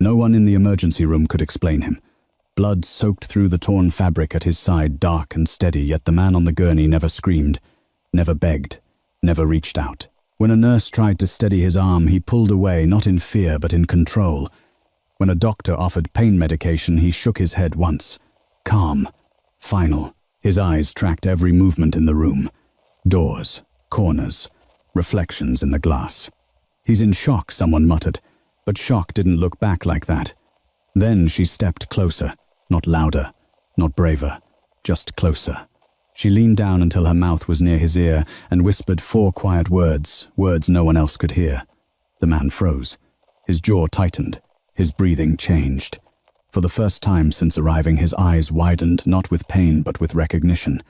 No one in the emergency room could explain him. Blood soaked through the torn fabric at his side, dark and steady, yet the man on the gurney never screamed, never begged, never reached out. When a nurse tried to steady his arm, he pulled away, not in fear but in control. When a doctor offered pain medication, he shook his head once. Calm, final. His eyes tracked every movement in the room. Doors, corners, reflections in the glass. "He's in shock," someone muttered, but shock didn't look back like that. Then she stepped closer, not louder, not braver, just closer. She leaned down until her mouth was near his ear and whispered 4 quiet words, words no one else could hear. The man froze. His jaw tightened. His breathing changed. For the first time since arriving, his eyes widened, not with pain but with recognition.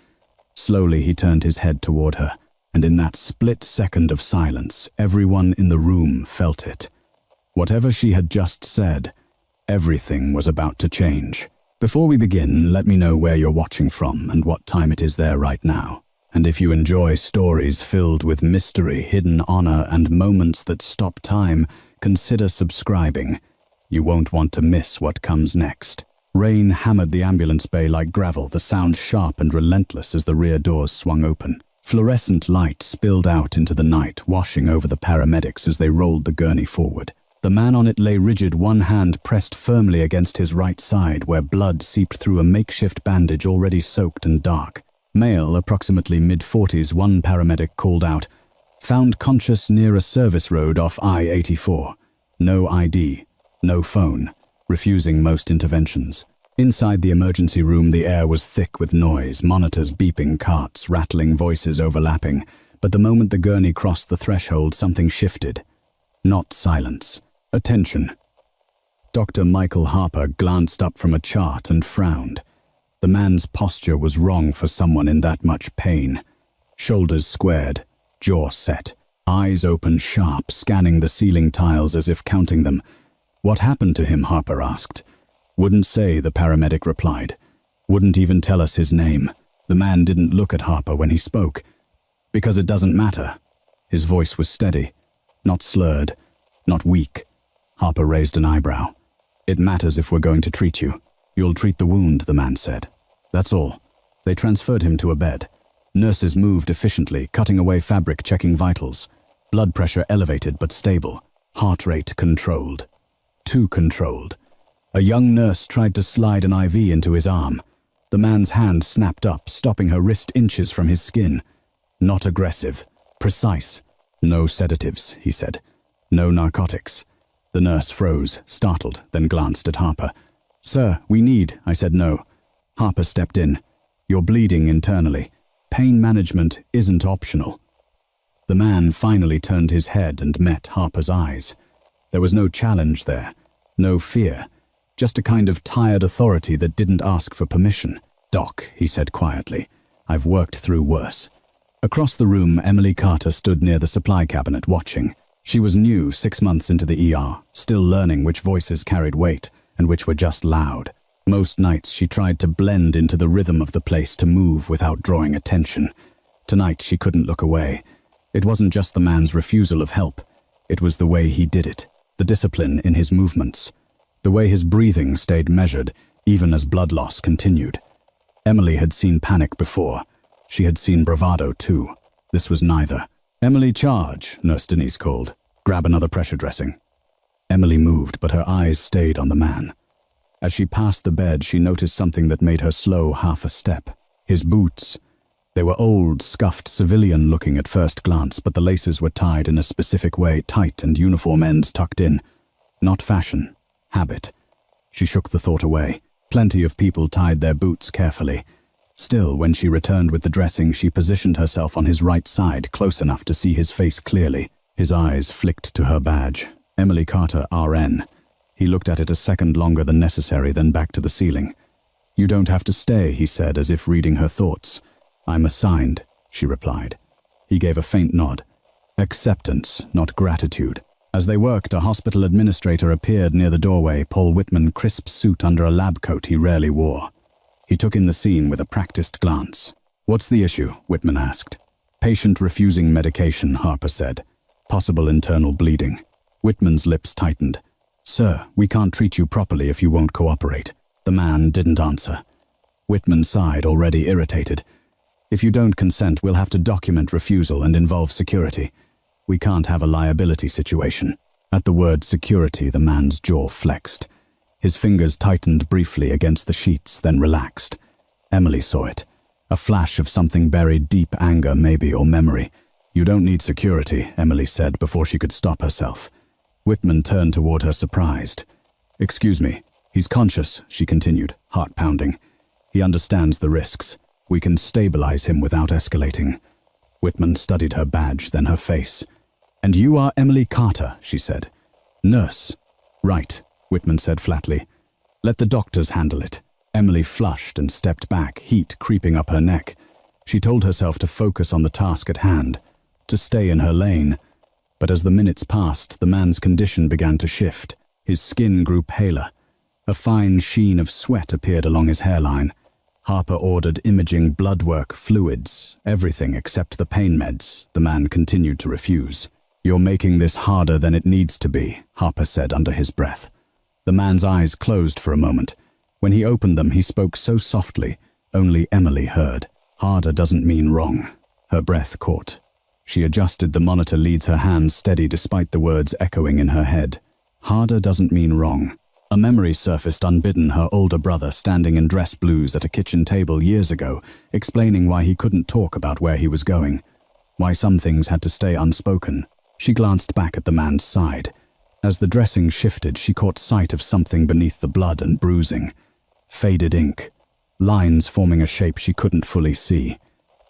Slowly he turned his head toward her, and in that split second of silence, everyone in the room felt it. Whatever she had just said, everything was about to change. Before we begin, let me know where you're watching from and what time it is there right now. And if you enjoy stories filled with mystery, hidden honor, and moments that stop time, consider subscribing. You won't want to miss what comes next. Rain hammered the ambulance bay like gravel, the sound sharp and relentless as the rear doors swung open. Fluorescent light spilled out into the night, washing over the paramedics as they rolled the gurney forward. The man on it lay rigid, one hand pressed firmly against his right side, where blood seeped through a makeshift bandage already soaked and dark. Male, approximately mid-40s, one paramedic called out, "Found conscious near a service road off I-84. No ID, no phone, refusing most interventions." Inside the emergency room, the air was thick with noise, monitors beeping, carts, rattling, voices overlapping. But the moment the gurney crossed the threshold, something shifted. Not silence. Attention. Dr. Michael Harper glanced up from a chart and frowned. The man's posture was wrong for someone in that much pain. Shoulders squared, jaw set, eyes open sharp, scanning the ceiling tiles as if counting them. "What happened to him?" Harper asked. "Wouldn't say," the paramedic replied. "Wouldn't even tell us his name." The man didn't look at Harper when he spoke. "Because it doesn't matter." His voice was steady, not slurred, not weak. Harper raised an eyebrow. "It matters if we're going to treat you. You'll treat the wound," the man said. "That's all." They transferred him to a bed. Nurses moved efficiently, cutting away fabric, checking vitals. Blood pressure elevated but stable. Heart rate controlled. Too controlled. A young nurse tried to slide an IV into his arm. The man's hand snapped up, stopping her wrist inches from his skin. Not aggressive. Precise. "No sedatives," he said. "No narcotics." The nurse froze, startled, then glanced at Harper. "Sir, we need—" I said no. Harper stepped in. "You're bleeding internally. Pain management isn't optional." The man finally turned his head and met Harper's eyes. There was no challenge there, no fear, just a kind of tired authority that didn't ask for permission. "Doc," he said quietly, "I've worked through worse." Across the room, Emily Carter stood near the supply cabinet, watching. She was new, 6 months into the ER, still learning which voices carried weight and which were just loud. Most nights she tried to blend into the rhythm of the place, to move without drawing attention. Tonight she couldn't look away. It wasn't just the man's refusal of help. It was the way he did it, the discipline in his movements, the way his breathing stayed measured, even as blood loss continued. Emily had seen panic before. She had seen bravado too. This was neither. "Emily, charge," Nurse Denise called. "Grab another pressure dressing." Emily moved, but her eyes stayed on the man. As she passed the bed, she noticed something that made her slow half a step. His boots. They were old, scuffed, civilian-looking at first glance, but the laces were tied in a specific way, tight and uniform ends tucked in. Not fashion, habit. She shook the thought away. Plenty of people tied their boots carefully. Still, when she returned with the dressing, she positioned herself on his right side, close enough to see his face clearly. His eyes flicked to her badge. Emily Carter, RN. He looked at it a second longer than necessary, then back to the ceiling. "You don't have to stay," he said, as if reading her thoughts. "I'm assigned," she replied. He gave a faint nod. Acceptance, not gratitude. As they worked, a hospital administrator appeared near the doorway, Paul Whitman, crisp suit under a lab coat he rarely wore. He took in the scene with a practiced glance. "What's the issue?" Whitman asked. "Patient refusing medication," Harper said. "Possible internal bleeding." Whitman's lips tightened. "Sir, we can't treat you properly if you won't cooperate." The man didn't answer. Whitman sighed, already irritated. "If you don't consent, we'll have to document refusal and involve security. We can't have a liability situation." At the word security, the man's jaw flexed. His fingers tightened briefly against the sheets, then relaxed. Emily saw it. A flash of something buried deep, anger maybe, or memory. "You don't need security," Emily said before she could stop herself. Whitman turned toward her, surprised. "Excuse me. He's conscious," she continued, heart pounding. "He understands the risks. We can stabilize him without escalating." Whitman studied her badge, then her face. "And you are Emily Carter," she said. "Nurse." "Right," Whitman said flatly. "Let the doctors handle it." Emily flushed and stepped back, heat creeping up her neck. She told herself to focus on the task at hand, to stay in her lane. But as the minutes passed, the man's condition began to shift. His skin grew paler. A fine sheen of sweat appeared along his hairline. Harper ordered imaging, blood work, fluids, everything except the pain meds. The man continued to refuse. "You're making this harder than it needs to be," Harper said under his breath. The man's eyes closed for a moment. When he opened them, he spoke so softly, only Emily heard. "Harder doesn't mean wrong." Her breath caught. She adjusted the monitor leads, her hands steady despite the words echoing in her head. "Harder doesn't mean wrong." A memory surfaced unbidden, her older brother standing in dress blues at a kitchen table years ago, explaining why he couldn't talk about where he was going, why some things had to stay unspoken. She glanced back at the man's side. As the dressing shifted, she caught sight of something beneath the blood and bruising. Faded ink. Lines forming a shape she couldn't fully see.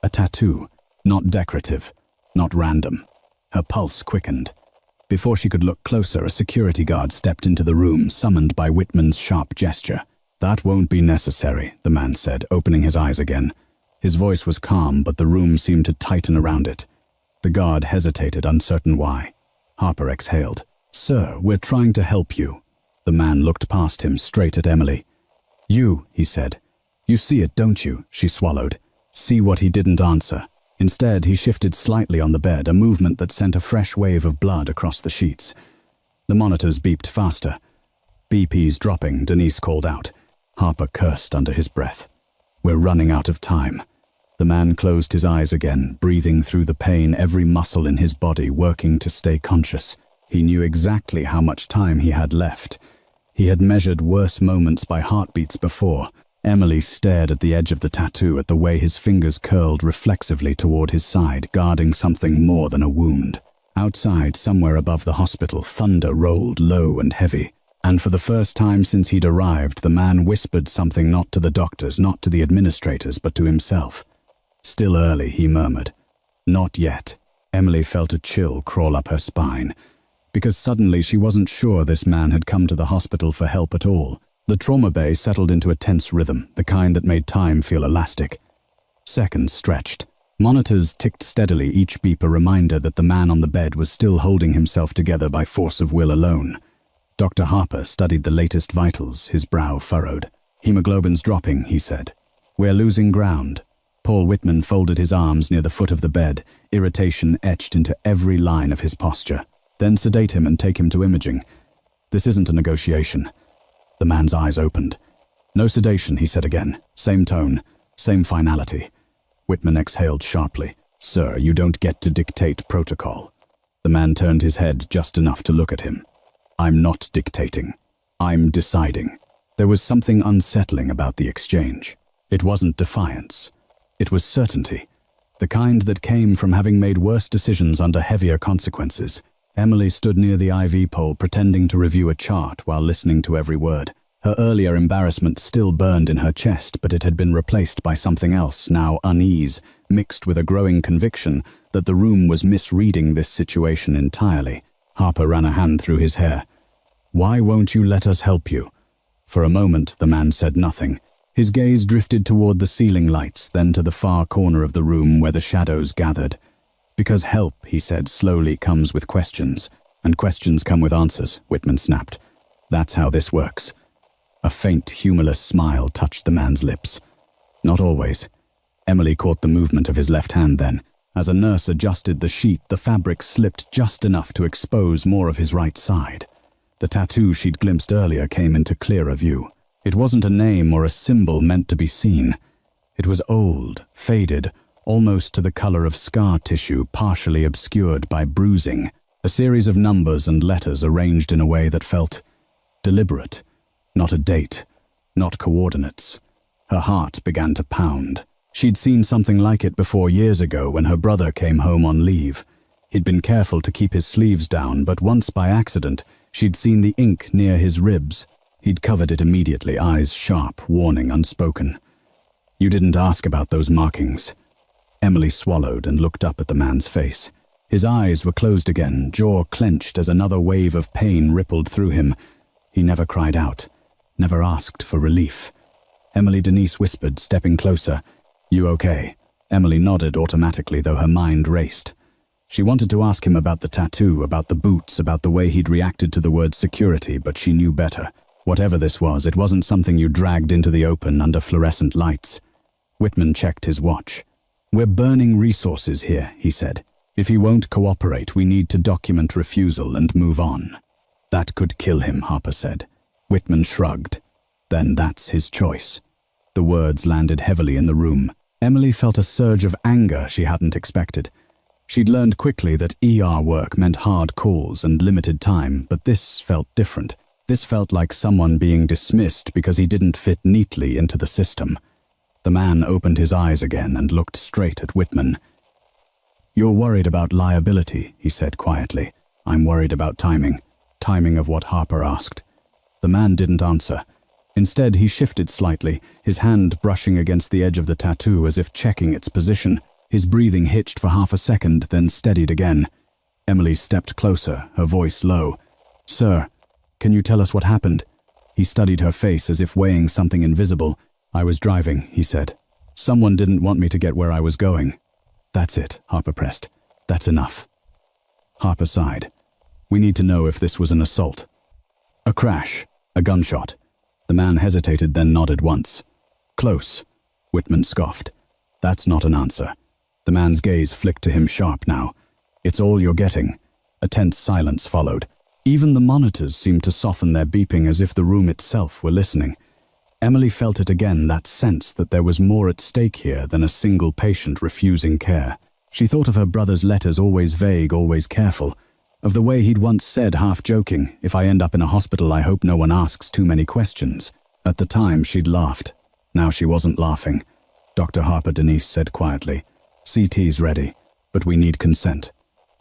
A tattoo. Not decorative. Not random. Her pulse quickened. Before she could look closer, a security guard stepped into the room, summoned by Whitman's sharp gesture. "That won't be necessary," the man said, opening his eyes again. His voice was calm, but the room seemed to tighten around it. The guard hesitated, uncertain why. Harper exhaled. "Sir, we're trying to help you." The man looked past him, straight at Emily. "You," he said. "You see it, don't you?" She swallowed. See what he didn't answer. Instead, he shifted slightly on the bed, a movement that sent a fresh wave of blood across the sheets. The monitors beeped faster. "BP's dropping," Denise called out. Harper cursed under his breath. "We're running out of time." The man closed his eyes again, breathing through the pain, every muscle in his body working to stay conscious. He knew exactly how much time he had left. He had measured worse moments by heartbeats before. Emily stared at the edge of the tattoo, at the way his fingers curled reflexively toward his side, guarding something more than a wound. Outside, somewhere above the hospital, thunder rolled low and heavy. And for the first time since he'd arrived, the man whispered something, not to the doctors, not to the administrators, but to himself. "Still early," he murmured. "Not yet." Emily felt a chill crawl up her spine, because suddenly she wasn't sure this man had come to the hospital for help at all. The trauma bay settled into a tense rhythm, the kind that made time feel elastic. Seconds stretched. Monitors ticked steadily, each beep a reminder that the man on the bed was still holding himself together by force of will alone. Dr. Harper studied the latest vitals, his brow furrowed. "Hemoglobin's dropping," he said. "We're losing ground." Paul Whitman folded his arms near the foot of the bed, irritation etched into every line of his posture. "Then sedate him and take him to imaging. This isn't a negotiation." The man's eyes opened. "No sedation," he said again. Same tone, same finality. Whitman exhaled sharply. "Sir, you don't get to dictate protocol." The man turned his head just enough to look at him. "I'm not dictating. I'm deciding." There was something unsettling about the exchange. It wasn't defiance. It was certainty. The kind that came from having made worse decisions under heavier consequences. Emily stood near the IV pole, pretending to review a chart while listening to every word. Her earlier embarrassment still burned in her chest, but it had been replaced by something else, now unease, mixed with a growing conviction that the room was misreading this situation entirely. Harper ran a hand through his hair. "Why won't you let us help you?" For a moment, the man said nothing. His gaze drifted toward the ceiling lights, then to the far corner of the room where the shadows gathered. "Because help," he said slowly, "comes with questions, and questions come with answers," Whitman snapped. "That's how this works." A faint, humorless smile touched the man's lips. "Not always." Emily caught the movement of his left hand then. As a nurse adjusted the sheet, the fabric slipped just enough to expose more of his right side. The tattoo she'd glimpsed earlier came into clearer view. It wasn't a name or a symbol meant to be seen. It was old, faded, almost to the color of scar tissue partially obscured by bruising, a series of numbers and letters arranged in a way that felt deliberate, not a date, not coordinates. Her heart began to pound. She'd seen something like it before years ago when her brother came home on leave. He'd been careful to keep his sleeves down, but once by accident, she'd seen the ink near his ribs. He'd covered it immediately, eyes sharp, warning unspoken. "You didn't ask about those markings." Emily swallowed and looked up at the man's face. His eyes were closed again, jaw clenched as another wave of pain rippled through him. He never cried out, never asked for relief. Emily Denise whispered, stepping closer. "You okay?" Emily nodded automatically, though her mind raced. She wanted to ask him about the tattoo, about the boots, about the way he'd reacted to the word security, but she knew better. Whatever this was, it wasn't something you dragged into the open under fluorescent lights. Whitman checked his watch. "We're burning resources here," he said. "If he won't cooperate, we need to document refusal and move on." "That could kill him," Harper said. Whitman shrugged. "Then that's his choice." The words landed heavily in the room. Emily felt a surge of anger she hadn't expected. She'd learned quickly that ER work meant hard calls and limited time, but this felt different. This felt like someone being dismissed because he didn't fit neatly into the system. The man opened his eyes again and looked straight at Whitman. "You're worried about liability," he said quietly. "I'm worried about timing." Timing of what Harper asked. The man didn't answer. Instead, he shifted slightly, his hand brushing against the edge of the tattoo as if checking its position. His breathing hitched for half a second, then steadied again. Emily stepped closer, her voice low. "Sir, can you tell us what happened?" He studied her face as if weighing something invisible. "I was driving," he said. "Someone didn't want me to get where I was going." "That's it," Harper pressed. "That's enough." Harper sighed. "We need to know if this was an assault." "A crash. A gunshot." The man hesitated, then nodded once. "Close." Whitman scoffed. "That's not an answer." The man's gaze flicked to him sharp now. "It's all you're getting." A tense silence followed. Even the monitors seemed to soften their beeping as if the room itself were listening. Emily felt it again, that sense that there was more at stake here than a single patient refusing care. She thought of her brother's letters, always vague, always careful. Of the way he'd once said, half joking, "If I end up in a hospital, I hope no one asks too many questions." At the time, she'd laughed. Now she wasn't laughing. "Dr. Harper," Denise said quietly. "CT's ready, but we need consent."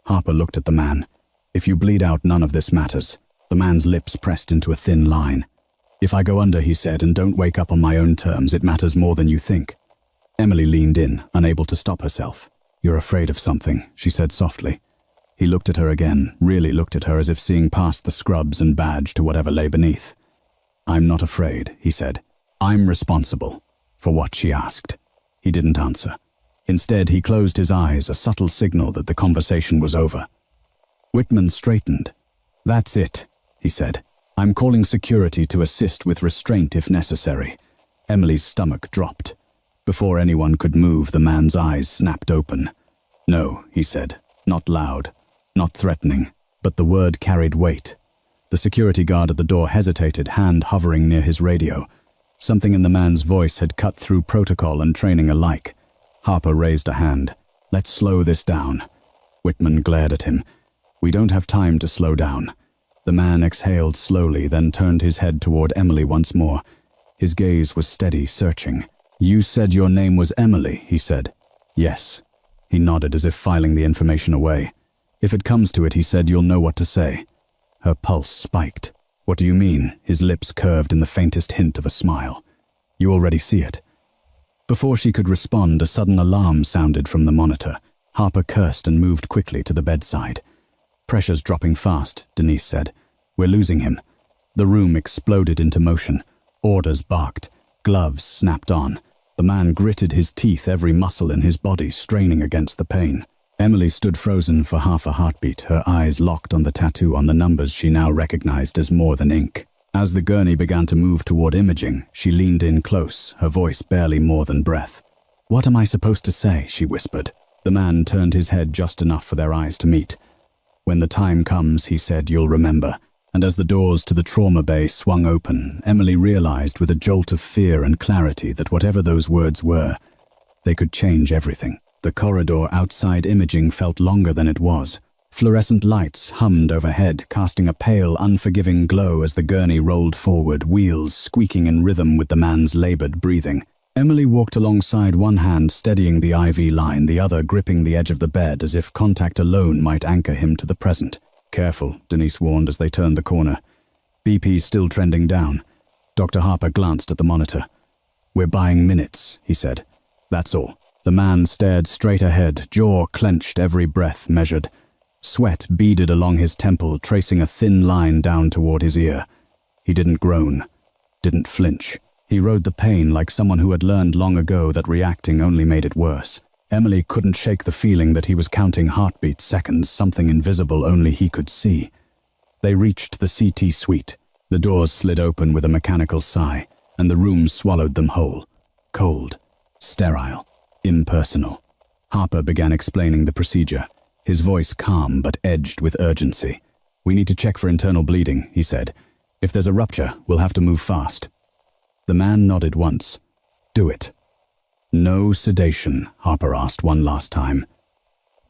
Harper looked at the man. "If you bleed out, none of this matters." The man's lips pressed into a thin line. "If I go under," he said, "and don't wake up on my own terms, it matters more than you think." Emily leaned in, unable to stop herself. "You're afraid of something," she said softly. He looked at her again, really looked at her as if seeing past the scrubs and badge to whatever lay beneath. "I'm not afraid," he said. "I'm responsible for what she asked." He didn't answer. Instead, he closed his eyes, a subtle signal that the conversation was over. Whitman straightened. "That's it," he said. "I'm calling security to assist with restraint if necessary." Emily's stomach dropped. Before anyone could move, the man's eyes snapped open. "No," he said, not loud, not threatening, but the word carried weight. The security guard at the door hesitated, hand hovering near his radio. Something in the man's voice had cut through protocol and training alike. Harper raised a hand. "Let's slow this down." Whitman glared at him. "We don't have time to slow down." The man exhaled slowly, then turned his head toward Emily once more. His gaze was steady, searching. "You said your name was Emily," he said. "Yes." He nodded as if filing the information away. "If it comes to it," he said, "you'll know what to say." Her pulse spiked. "What do you mean?" His lips curved in the faintest hint of a smile. "You already see it." Before she could respond, a sudden alarm sounded from the monitor. Harper cursed and moved quickly to the bedside. "Pressure's dropping fast," Denise said. "We're losing him." The room exploded into motion. Orders barked. Gloves snapped on. The man gritted his teeth, every muscle in his body straining against the pain. Emily stood frozen for half a heartbeat, her eyes locked on the tattoo on the numbers she now recognized as more than ink. As the gurney began to move toward imaging, she leaned in close, her voice barely more than breath. "What am I supposed to say?" she whispered. The man turned his head just enough for their eyes to meet. "When the time comes," he said, "you'll remember." and as the doors to the trauma bay swung open, Emily realized with a jolt of fear and clarity that whatever those words were, they could change everything. The corridor outside imaging felt longer than it was. Fluorescent lights hummed overhead, casting a pale, unforgiving glow as the gurney rolled forward, wheels squeaking in rhythm with the man's labored breathing. Emily walked alongside, one hand steadying the IV line, the other gripping the edge of the bed as if contact alone might anchor him to the present. "Careful," Denise warned as they turned the corner. BP still trending down. Dr. Harper glanced at the monitor. "We're buying minutes," he said. "That's all." The man stared straight ahead, jaw clenched, every breath measured. Sweat beaded along his temple, tracing a thin line down toward his ear. He didn't groan, didn't flinch. He rode the pain like someone who had learned long ago that reacting only made it worse. Emily couldn't shake the feeling that he was counting heartbeat seconds, something invisible only he could see. They reached the CT suite. The doors slid open with a mechanical sigh, and the room swallowed them whole. Cold, sterile, impersonal. Harper began explaining the procedure, his voice calm but edged with urgency. "We need to check for internal bleeding," he said. "If there's a rupture, we'll have to move fast." The man nodded once. "Do it." "No sedation?" Harper asked one last time.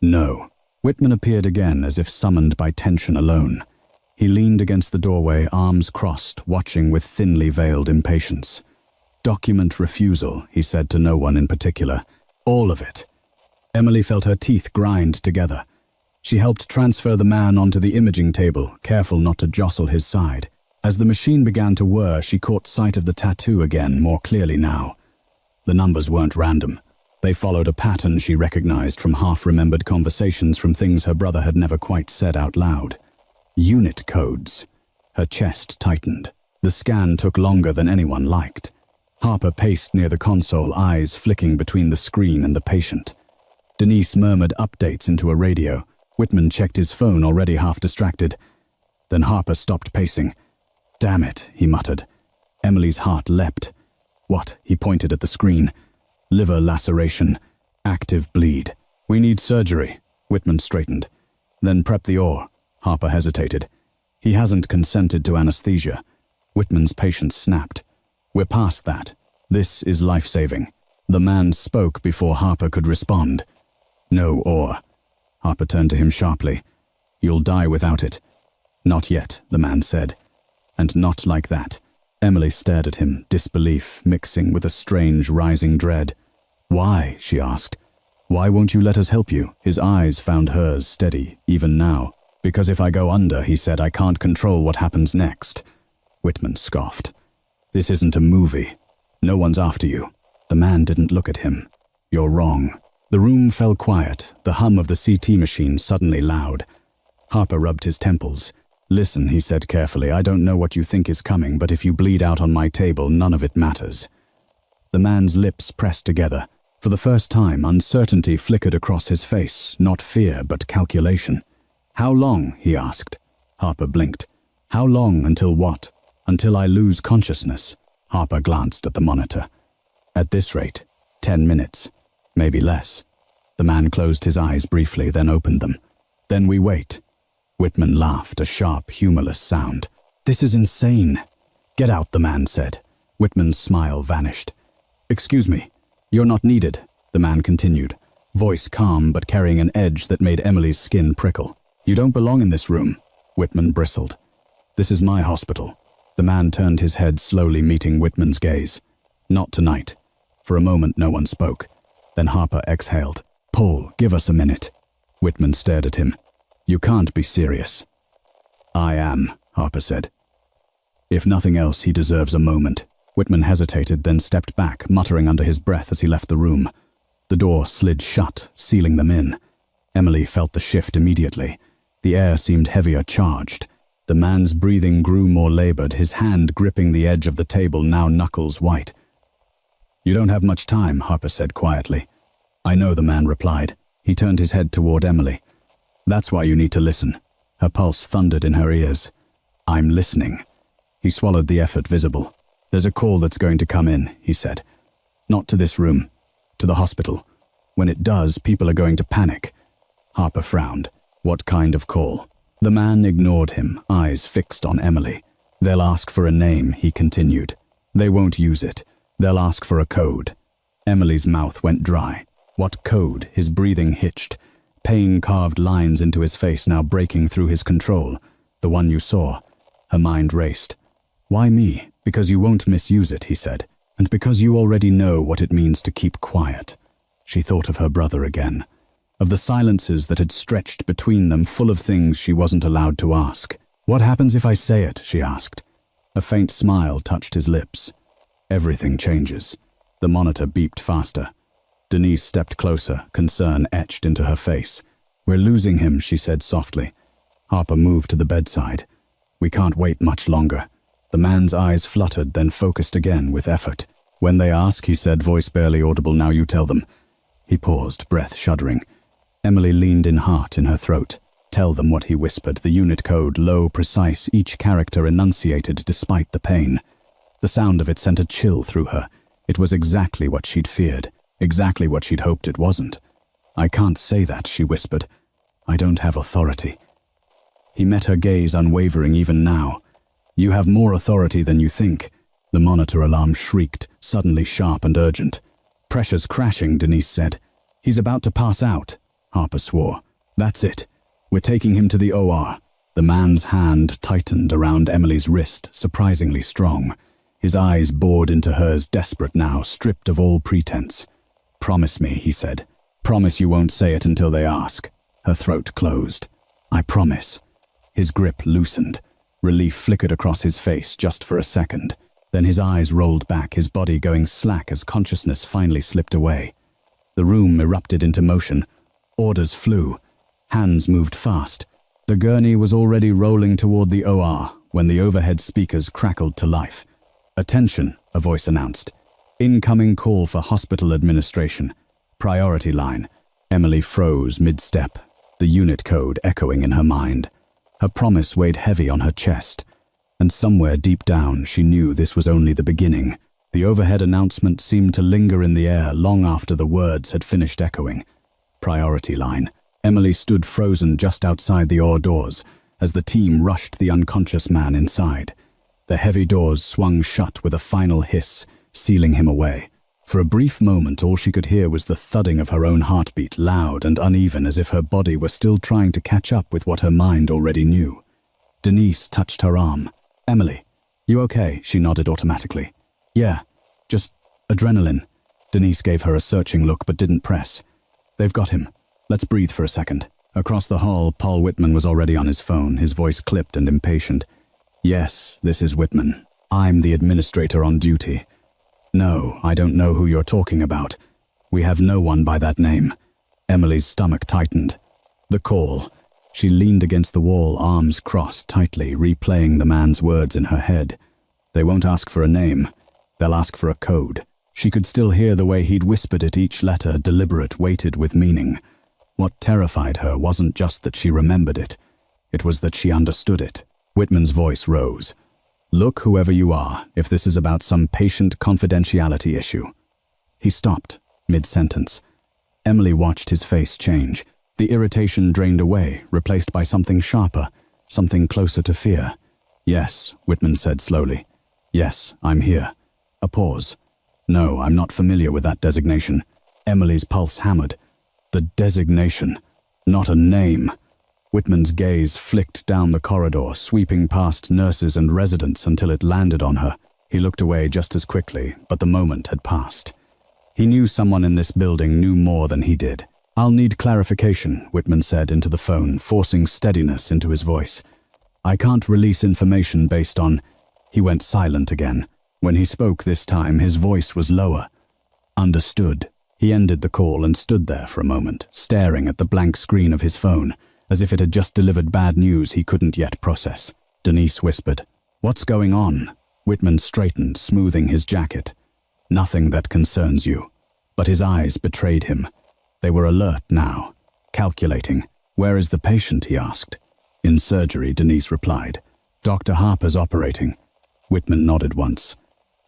"No." Whitman appeared again, as if summoned by tension alone. He leaned against the doorway, arms crossed, watching with thinly veiled impatience. "Document refusal," he said to no one in particular. "All of it." Emily felt her teeth grind together. She helped transfer the man onto the imaging table, careful not to jostle his side. As the machine began to whir, she caught sight of the tattoo again, more clearly now. The numbers weren't random. They followed a pattern she recognized from half-remembered conversations, from things her brother had never quite said out loud. Unit codes. Her chest tightened. The scan took longer than anyone liked. Harper paced near the console, eyes flicking between the screen and the patient. Denise murmured updates into a radio. Whitman checked his phone, already half distracted. Then Harper stopped pacing. "Damn it," he muttered. Emily's heart leapt. "What?" He pointed at the screen. "Liver laceration. Active bleed. We need surgery." Whitman straightened. "Then prep the ore." Harper hesitated. "He hasn't consented to anesthesia." Whitman's patience snapped. "We're past that. This is life-saving." The man spoke before Harper could respond. "No ore." Harper turned to him sharply. "You'll die without it." "Not yet," the man said. "And not like that." Emily stared at him, disbelief mixing with a strange rising dread. "Why?" she asked. "Why won't you let us help you?" His eyes found hers, steady, even now. "Because if I go under," he said, "I can't control what happens next." Whitman scoffed. "This isn't a movie. No one's after you." The man didn't look at him. "You're wrong." The room fell quiet, the hum of the CT machine suddenly loud. Harper rubbed his temples. "Listen," he said carefully, "I don't know what you think is coming, but if you bleed out on my table, none of it matters." The man's lips pressed together. For the first time, uncertainty flickered across his face, not fear, but calculation. "How long?" he asked. Harper blinked. "How long until what?" "Until I lose consciousness." Harper glanced at the monitor. "At this rate, 10 minutes, maybe less." The man closed his eyes briefly, then opened them. "Then we wait." Whitman laughed, a sharp, humorless sound. "This is insane." "Get out," the man said. Whitman's smile vanished. "Excuse me, you're not needed," the man continued, voice calm but carrying an edge that made Emily's skin prickle. "You don't belong in this room." Whitman bristled. "This is my hospital." The man turned his head, slowly meeting Whitman's gaze. "Not tonight." For a moment no one spoke. Then Harper exhaled. "Paul, give us a minute." Whitman stared at him. "You can't be serious." "I am," Harper said. "If nothing else, he deserves a moment." Whitman hesitated, then stepped back, muttering under his breath as he left the room. The door slid shut, sealing them in. Emily felt the shift immediately. The air seemed heavier, charged. The man's breathing grew more labored, his hand gripping the edge of the table, now knuckles white. "You don't have much time," Harper said quietly. "I know," the man replied. He turned his head toward Emily. "That's why you need to listen." Her pulse thundered in her ears. "I'm listening." He swallowed the effort visible. "There's a call that's going to come in," he said. "Not to this room, to the hospital. When it does, people are going to panic." Harper frowned. "What kind of call?" The man ignored him, eyes fixed on Emily. "They'll ask for a name," he continued. "They won't use it. They'll ask for a code." Emily's mouth went dry. What code? His breathing hitched. Pain carved lines into his face, now breaking through his control. "The one you saw." Her mind raced. "Why me?" "Because you won't misuse it," he said. "And because you already know what it means to keep quiet." She thought of her brother again. Of the silences that had stretched between them, full of things she wasn't allowed to ask. "What happens if I say it?" she asked. A faint smile touched his lips. "Everything changes." The monitor beeped faster. Denise stepped closer, concern etched into her face. "We're losing him," she said softly. Harper moved to the bedside. "We can't wait much longer." The man's eyes fluttered, then focused again with effort. "When they ask," he said, voice barely audible, "now you tell them." He paused, breath shuddering. Emily leaned in, heart in her throat. "Tell them," what he whispered, the unit code, low, precise, each character enunciated despite the pain. The sound of it sent a chill through her. It was exactly what she'd feared, exactly what she'd hoped it wasn't. "I can't say that," she whispered. "I don't have authority." He met her gaze, unwavering even now. "You have more authority than you think." The monitor alarm shrieked, suddenly sharp and urgent. "Pressure's crashing," Denise said. "He's about to pass out." Harper swore. "That's it. We're taking him to the OR." The man's hand tightened around Emily's wrist, surprisingly strong. His eyes bored into hers, desperate now, stripped of all pretense. "Promise me," he said. "Promise you won't say it until they ask." Her throat closed. "I promise." His grip loosened. Relief flickered across his face just for a second. Then his eyes rolled back, his body going slack as consciousness finally slipped away. The room erupted into motion. Orders flew. Hands moved fast. The gurney was already rolling toward the OR when the overhead speakers crackled to life. "Attention," a voice announced. "Incoming call for hospital administration. Priority line." Emily froze mid-step, the unit code echoing in her mind. Her promise weighed heavy on her chest. And somewhere deep down, she knew this was only the beginning. The overhead announcement seemed to linger in the air long after the words had finished echoing. Priority line. Emily stood frozen just outside the OR doors as the team rushed the unconscious man inside. The heavy doors swung shut with a final hiss, sealing him away. For a brief moment, all she could hear was the thudding of her own heartbeat, loud and uneven, as if her body were still trying to catch up with what her mind already knew. Denise touched her arm. "Emily, you okay?" She nodded automatically. "Yeah, just adrenaline." Denise gave her a searching look but didn't press. "They've got him. Let's breathe for a second." Across the hall, Paul Whitman was already on his phone, his voice clipped and impatient. "Yes, this is Whitman. I'm the administrator on duty." "No, I don't know who you're talking about. We have no one by that name." Emily's stomach tightened. The call. She leaned against the wall, arms crossed tightly, replaying the man's words in her head. "They won't ask for a name. They'll ask for a code." She could still hear the way he'd whispered it, each letter deliberate, weighted with meaning. What terrified her wasn't just that she remembered it. It was that she understood it. Whitman's voice rose. "Look, whoever you are, if this is about some patient confidentiality issue." He stopped, mid-sentence. Emily watched his face change. The irritation drained away, replaced by something sharper, something closer to fear. "Yes," Whitman said slowly. "Yes, I'm here." A pause. "No, I'm not familiar with that designation." Emily's pulse hammered. The designation, not a name. Whitman's gaze flicked down the corridor, sweeping past nurses and residents until it landed on her. He looked away just as quickly, but the moment had passed. He knew someone in this building knew more than he did. "I'll need clarification," Whitman said into the phone, forcing steadiness into his voice. "I can't release information based on—" He went silent again. When he spoke this time, his voice was lower. "Understood." He ended the call and stood there for a moment, staring at the blank screen of his phone, as if it had just delivered bad news he couldn't yet process. Denise whispered, "What's going on?" Whitman straightened, smoothing his jacket. "Nothing that concerns you." But his eyes betrayed him. They were alert now, calculating. "Where is the patient?" he asked. "In surgery," Denise replied. "Dr. Harper's operating." Whitman nodded once.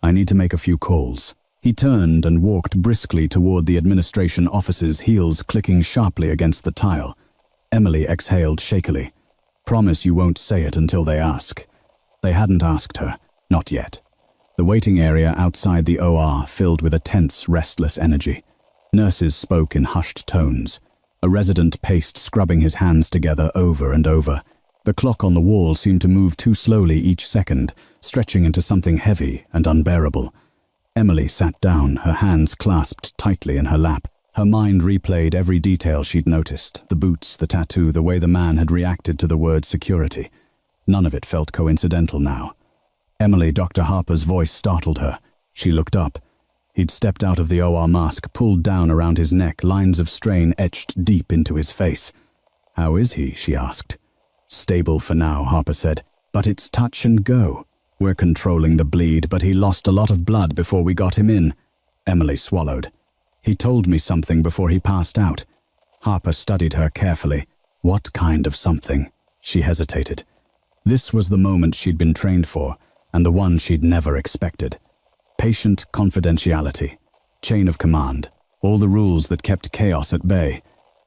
"I need to make a few calls." He turned and walked briskly toward the administration offices, heels clicking sharply against the tile. Emily exhaled shakily. Promise you won't say it until they ask. They hadn't asked her, not yet. The waiting area outside the OR filled with a tense, restless energy. Nurses spoke in hushed tones. A resident paced, scrubbing his hands together over and over. The clock on the wall seemed to move too slowly each second, stretching into something heavy and unbearable. Emily sat down, her hands clasped tightly in her lap. Her mind replayed every detail she'd noticed, the boots, the tattoo, the way the man had reacted to the word security. None of it felt coincidental now. Emily, Dr. Harper's voice startled her. She looked up. He'd stepped out of the OR mask, pulled down around his neck, lines of strain etched deep into his face. "How is he?" she asked. "Stable for now," Harper said, "but it's touch and go. We're controlling the bleed, but he lost a lot of blood before we got him in." Emily swallowed. "He told me something before he passed out." Harper studied her carefully. What kind of something? She hesitated. This was the moment she'd been trained for, and the one she'd never expected. Patient confidentiality, chain of command, all the rules that kept chaos at bay.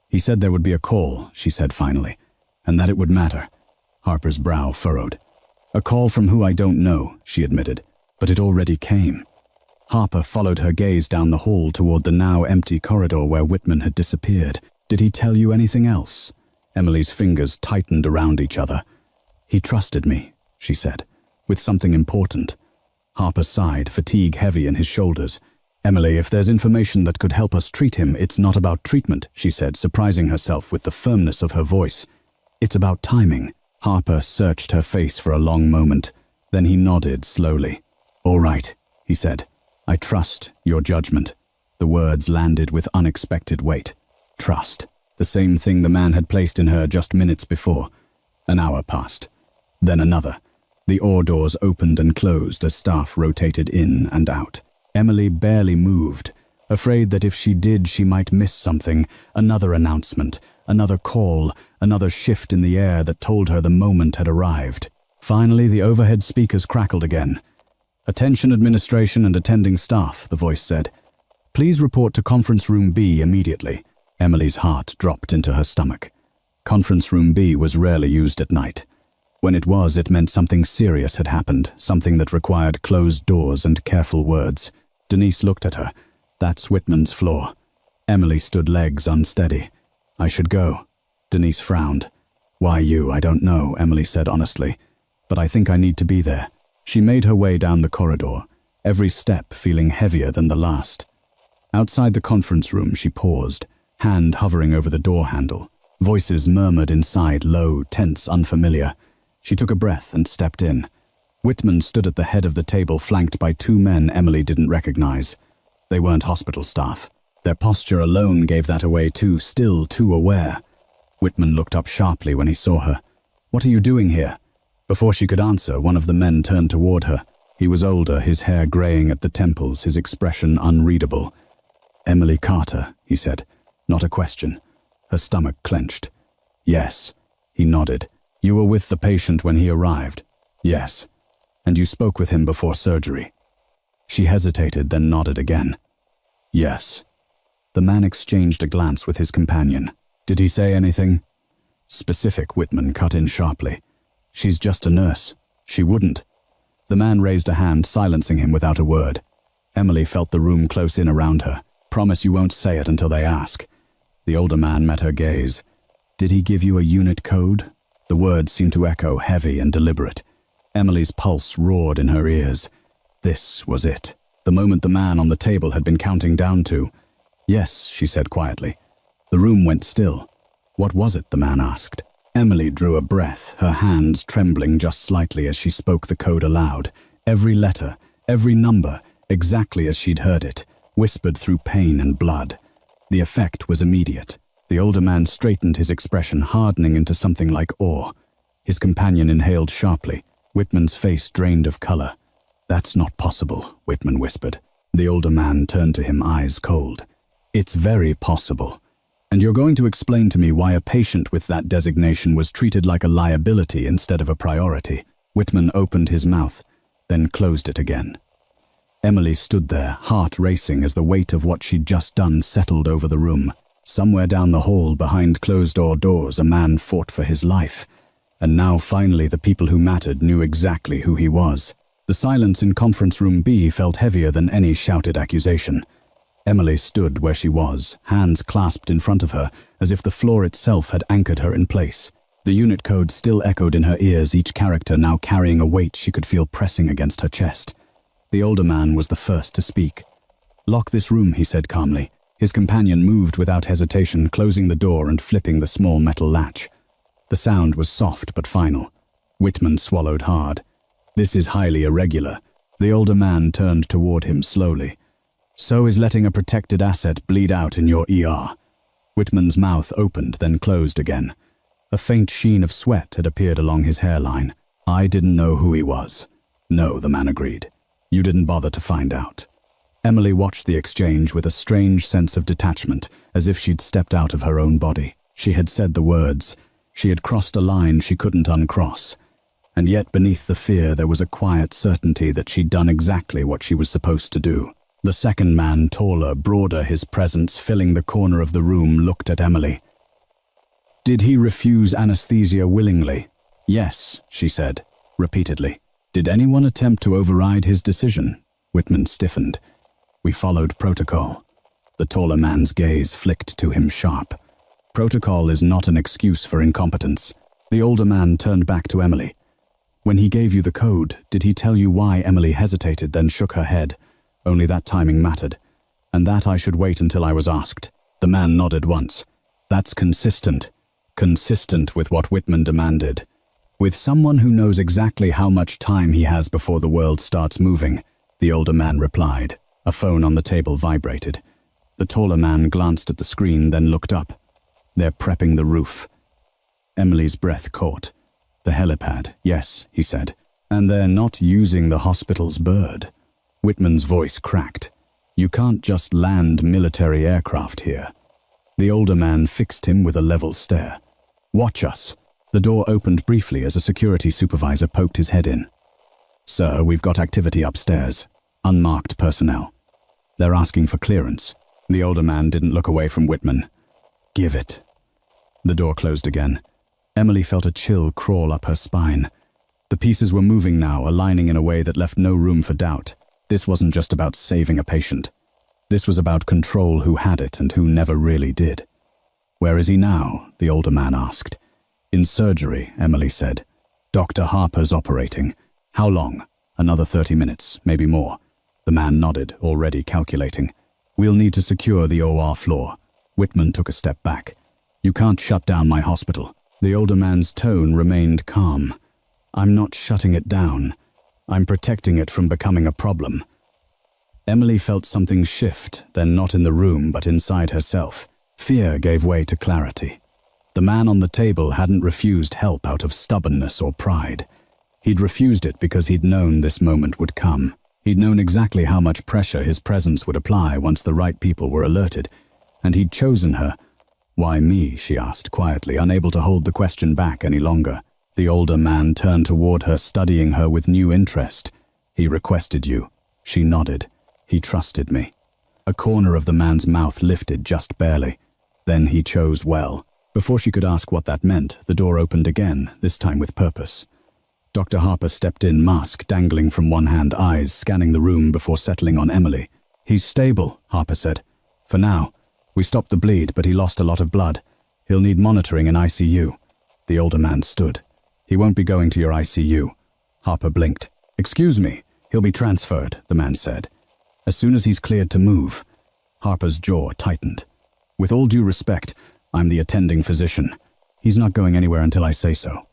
"He said there would be a call," she said finally, "and that it would matter." Harper's brow furrowed. "A call from who I don't know," she admitted, "but it already came." Harper followed her gaze down the hall toward the now empty corridor where Whitman had disappeared. "Did he tell you anything else?" Emily's fingers tightened around each other. "He trusted me," she said, "with something important." Harper sighed, fatigue heavy in his shoulders. "Emily, if there's information that could help us treat him, it's not about treatment," she said, surprising herself with the firmness of her voice. "It's about timing." Harper searched her face for a long moment. Then he nodded slowly. "All right," he said. "I trust your judgment." The words landed with unexpected weight. Trust. The same thing the man had placed in her just minutes before. An hour passed. Then another. The OR doors opened and closed as staff rotated in and out. Emily barely moved, afraid that if she did, she might miss something. Another announcement, another call, another shift in the air that told her the moment had arrived. Finally, the overhead speakers crackled again. "Attention administration and attending staff," the voice said. "Please report to Conference Room B immediately." Emily's heart dropped into her stomach. Conference Room B was rarely used at night. When it was, it meant something serious had happened, something that required closed doors and careful words. Denise looked at her. "That's Whitman's floor." Emily stood legs unsteady. "I should go." Denise frowned. "Why you? I don't know," Emily said honestly. "But I think I need to be there." She made her way down the corridor, every step feeling heavier than the last. Outside the conference room, she paused, hand hovering over the door handle. Voices murmured inside, low, tense, unfamiliar. She took a breath and stepped in. Whitman stood at the head of the table, flanked by two men Emily didn't recognize. They weren't hospital staff. Their posture alone gave that away too, still too aware. Whitman looked up sharply when he saw her. "What are you doing here?" Before she could answer, one of the men turned toward her. He was older, his hair graying at the temples, his expression unreadable. "Emily Carter," he said. Not a question. Her stomach clenched. "Yes." He nodded. "You were with the patient when he arrived?" "Yes." "And you spoke with him before surgery?" She hesitated, then nodded again. "Yes." The man exchanged a glance with his companion. "Did he say anything?" "Specific," Whitman cut in sharply. "She's just a nurse. She wouldn't." The man raised a hand, silencing him without a word. Emily felt the room close in around her. "Promise you won't say it until they ask." The older man met her gaze. "Did he give you a unit code?" The words seemed to echo, heavy and deliberate. Emily's pulse roared in her ears. This was it, the moment the man on the table had been counting down to. "Yes," she said quietly. The room went still. "What was it?" the man asked. Emily drew a breath, her hands trembling just slightly as she spoke the code aloud. Every letter, every number, exactly as she'd heard it, whispered through pain and blood. The effect was immediate. The older man straightened, his expression hardening into something like awe. His companion inhaled sharply. Whitman's face drained of color. "That's not possible," Whitman whispered. The older man turned to him, eyes cold. "It's very possible. And you're going to explain to me why a patient with that designation was treated like a liability instead of a priority." Whitman opened his mouth, then closed it again. Emily stood there, heart racing as the weight of what she'd just done settled over the room. Somewhere down the hall, behind closed-door doors, a man fought for his life. And now finally the people who mattered knew exactly who he was. The silence in conference room B felt heavier than any shouted accusation. Emily stood where she was, hands clasped in front of her, as if the floor itself had anchored her in place. The unit code still echoed in her ears, each character now carrying a weight she could feel pressing against her chest. The older man was the first to speak. "Lock this room," he said calmly. His companion moved without hesitation, closing the door and flipping the small metal latch. The sound was soft but final. Whitman swallowed hard. "This is highly irregular." The older man turned toward him slowly. "So is letting a protected asset bleed out in your ER." Whitman's mouth opened, then closed again. A faint sheen of sweat had appeared along his hairline. "I didn't know who he was." "No," the man agreed. "You didn't bother to find out." Emily watched the exchange with a strange sense of detachment, as if she'd stepped out of her own body. She had said the words. She had crossed a line she couldn't uncross. And yet beneath the fear there was a quiet certainty that she'd done exactly what she was supposed to do. The second man, taller, broader, his presence filling the corner of the room, looked at Emily. "Did he refuse anesthesia willingly?" "Yes," she said, repeatedly. "Did anyone attempt to override his decision?" Whitman stiffened. "We followed protocol." The taller man's gaze flicked to him sharp. "Protocol is not an excuse for incompetence." The older man turned back to Emily. "When he gave you the code, did he tell you why?" Emily hesitated, then shook her head. "Only that timing mattered. And that I should wait until I was asked." The man nodded once. "That's consistent. Consistent with what Whitman demanded. With someone who knows exactly how much time he has before the world starts moving," the older man replied. A phone on the table vibrated. The taller man glanced at the screen, then looked up. "They're prepping the roof." Emily's breath caught. "The helipad, yes," he said. "And they're not using the hospital's bird." Whitman's voice cracked. "You can't just land military aircraft here." The older man fixed him with a level stare. "Watch us." The door opened briefly as a security supervisor poked his head in. "Sir, we've got activity upstairs. Unmarked personnel. They're asking for clearance." The older man didn't look away from Whitman. "Give it." The door closed again. Emily felt a chill crawl up her spine. The pieces were moving now, aligning in a way that left no room for doubt. This wasn't just about saving a patient. This was about control who had it and who never really did. "Where is he now?" the older man asked. "In surgery," Emily said. "Dr. Harper's operating." "How long?" "Another 30 minutes, maybe more." The man nodded, already calculating. "We'll need to secure the OR floor." Whitman took a step back. "You can't shut down my hospital." The older man's tone remained calm. "I'm not shutting it down. I'm protecting it from becoming a problem." Emily felt something shift, then not in the room but inside herself. Fear gave way to clarity. The man on the table hadn't refused help out of stubbornness or pride. He'd refused it because he'd known this moment would come. He'd known exactly how much pressure his presence would apply once the right people were alerted. And he'd chosen her. "Why me?" she asked quietly, unable to hold the question back any longer. The older man turned toward her, studying her with new interest. "He requested you." She nodded. "He trusted me." A corner of the man's mouth lifted just barely. "Then he chose well." Before she could ask what that meant, the door opened again, this time with purpose. Dr. Harper stepped in, mask dangling from one hand, eyes scanning the room before settling on Emily. "He's stable," Harper said. "For now. We stopped the bleed, but he lost a lot of blood. He'll need monitoring in ICU." The older man stood. "He won't be going to your ICU." Harper blinked. "Excuse me, he'll be transferred," the man said. "As soon as he's cleared to move." Harper's jaw tightened. "With all due respect, I'm the attending physician. He's not going anywhere until I say so."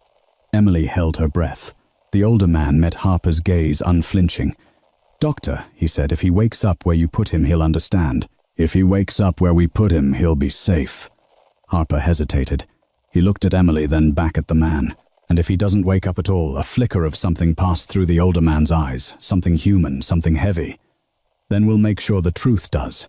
Emily held her breath. The older man met Harper's gaze unflinching. "Doctor," he said, "if he wakes up where you put him, he'll understand." "If he wakes up where we put him, he'll be safe." Harper hesitated. He looked at Emily, then back at the man. "And if he doesn't wake up at all?" A flicker of something passed through the older man's eyes. Something human, something heavy. "Then we'll make sure the truth does."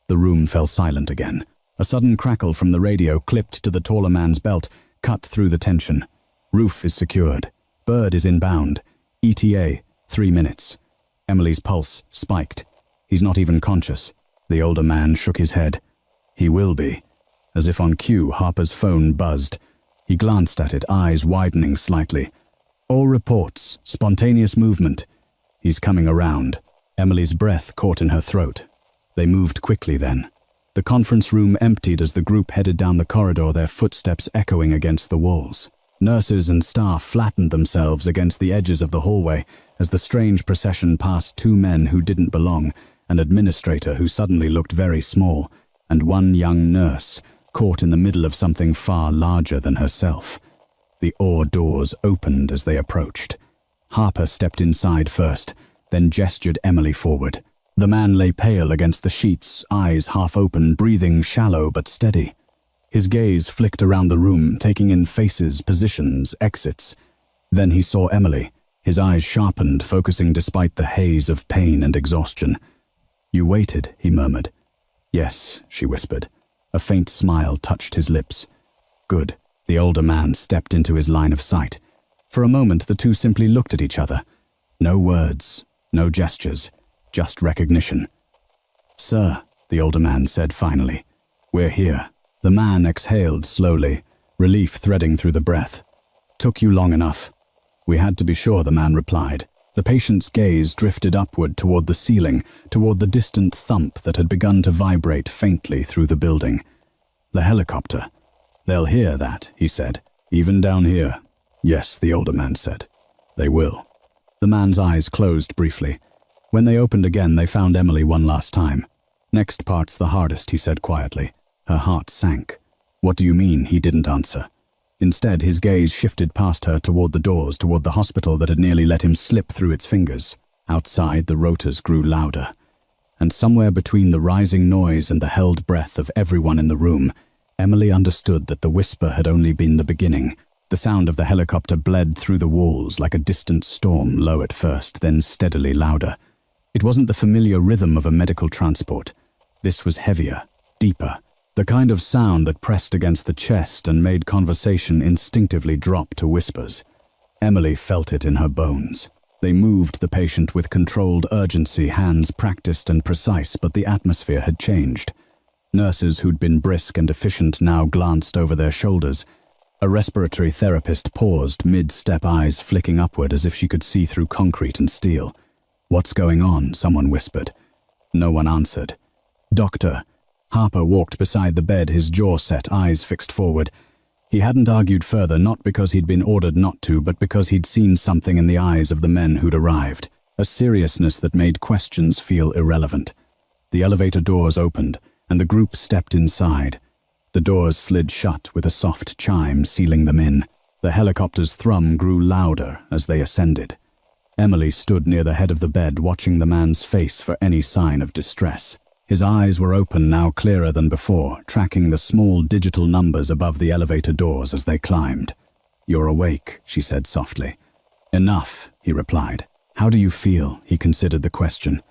The room fell silent again. A sudden crackle from the radio, clipped to the taller man's belt, cut through the tension. "Roof is secured. Bird is inbound. ETA, 3 minutes." Emily's pulse spiked. "He's not even conscious." The older man shook his head. "He will be." As if on cue, Harper's phone buzzed. He glanced at it, eyes widening slightly. "All reports, spontaneous movement. He's coming around." Emily's breath caught in her throat. They moved quickly then. The conference room emptied as the group headed down the corridor, their footsteps echoing against the walls. Nurses and staff flattened themselves against the edges of the hallway as the strange procession passed two men who didn't belong, an administrator who suddenly looked very small, and one young nurse, caught in the middle of something far larger than herself. The ore doors opened as they approached. Harper stepped inside first, then gestured Emily forward. The man lay pale against the sheets, eyes half open, breathing shallow but steady. His gaze flicked around the room, taking in faces, positions, exits. Then he saw Emily. His eyes sharpened, focusing despite the haze of pain and exhaustion. "You waited," he murmured. "Yes," she whispered. A faint smile touched his lips. "Good." The older man stepped into his line of sight. For a moment, the two simply looked at each other. No words, no gestures, just recognition. "Sir," the older man said finally, "we're here." The man exhaled slowly, relief threading through the breath. "Took you long enough." "We had to be sure," the man replied. The patient's gaze drifted upward toward the ceiling, toward the distant thump that had begun to vibrate faintly through the building. "The helicopter. They'll hear that," he said. "Even down here." "Yes," the older man said. "They will." The man's eyes closed briefly. When they opened again, they found Emily one last time. "Next part's the hardest," he said quietly. Her heart sank. "What do you mean?" He didn't answer. Instead, his gaze shifted past her toward the doors, toward the hospital that had nearly let him slip through its fingers. Outside, the rotors grew louder. And somewhere between the rising noise and the held breath of everyone in the room, Emily understood that the whisper had only been the beginning. The sound of the helicopter bled through the walls like a distant storm, low at first, then steadily louder. It wasn't the familiar rhythm of a medical transport. This was heavier, deeper, the kind of sound that pressed against the chest and made conversation instinctively drop to whispers. Emily felt it in her bones. They moved the patient with controlled urgency, hands practiced and precise, but the atmosphere had changed. Nurses who'd been brisk and efficient now glanced over their shoulders. A respiratory therapist paused, mid-step, eyes flicking upward as if she could see through concrete and steel. "What's going on?" someone whispered. No one answered. "Doctor." Harper walked beside the bed, his jaw set, eyes fixed forward. He hadn't argued further, not because he'd been ordered not to, but because he'd seen something in the eyes of the men who'd arrived, a seriousness that made questions feel irrelevant. The elevator doors opened, and the group stepped inside. The doors slid shut with a soft chime, sealing them in. The helicopter's thrum grew louder as they ascended. Emily stood near the head of the bed, watching the man's face for any sign of distress. His eyes were open, now clearer than before, tracking the small digital numbers above the elevator doors as they climbed. "You're awake," she said softly. "Enough," he replied. "How do you feel?" He considered the question.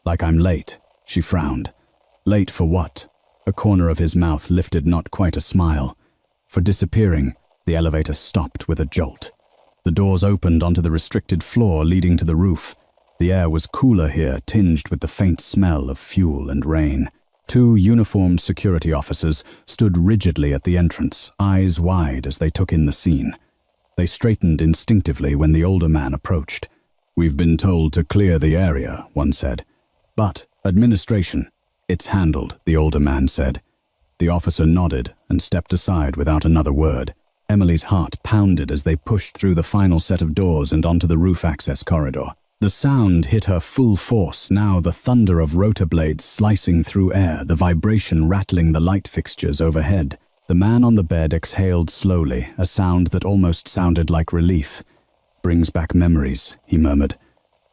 "Like I'm late," she frowned. "Late for what?" A corner of his mouth lifted, not quite a smile. "For disappearing." The elevator stopped with a jolt. The doors opened onto the restricted floor leading to the roof. The air was cooler here, tinged with the faint smell of fuel and rain. Two uniformed security officers stood rigidly at the entrance, eyes wide as they took in the scene. They straightened instinctively when the older man approached. "We've been told to clear the area," one said. "But, administration." "It's handled," the older man said. The officer nodded and stepped aside without another word. Emily's heart pounded as they pushed through the final set of doors and onto the roof access corridor. The sound hit her full force, now the thunder of rotor blades slicing through air, the vibration rattling the light fixtures overhead. The man on the bed exhaled slowly, a sound that almost sounded like relief. "Brings back memories," he murmured.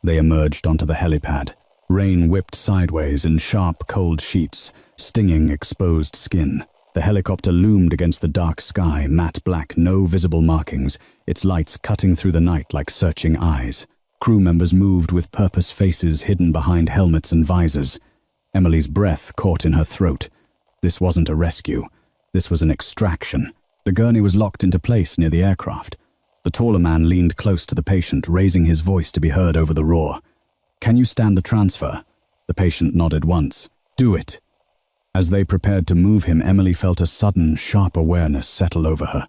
They emerged onto the helipad. Rain whipped sideways in sharp, cold sheets, stinging exposed skin. The helicopter loomed against the dark sky, matte black, no visible markings, its lights cutting through the night like searching eyes. Crew members moved with purpose, faces hidden behind helmets and visors. Emily's breath caught in her throat. This wasn't a rescue. This was an extraction. The gurney was locked into place near the aircraft. The taller man leaned close to the patient, raising his voice to be heard over the roar. "Can you stand the transfer?" The patient nodded once. "Do it." As they prepared to move him, Emily felt a sudden, sharp awareness settle over her.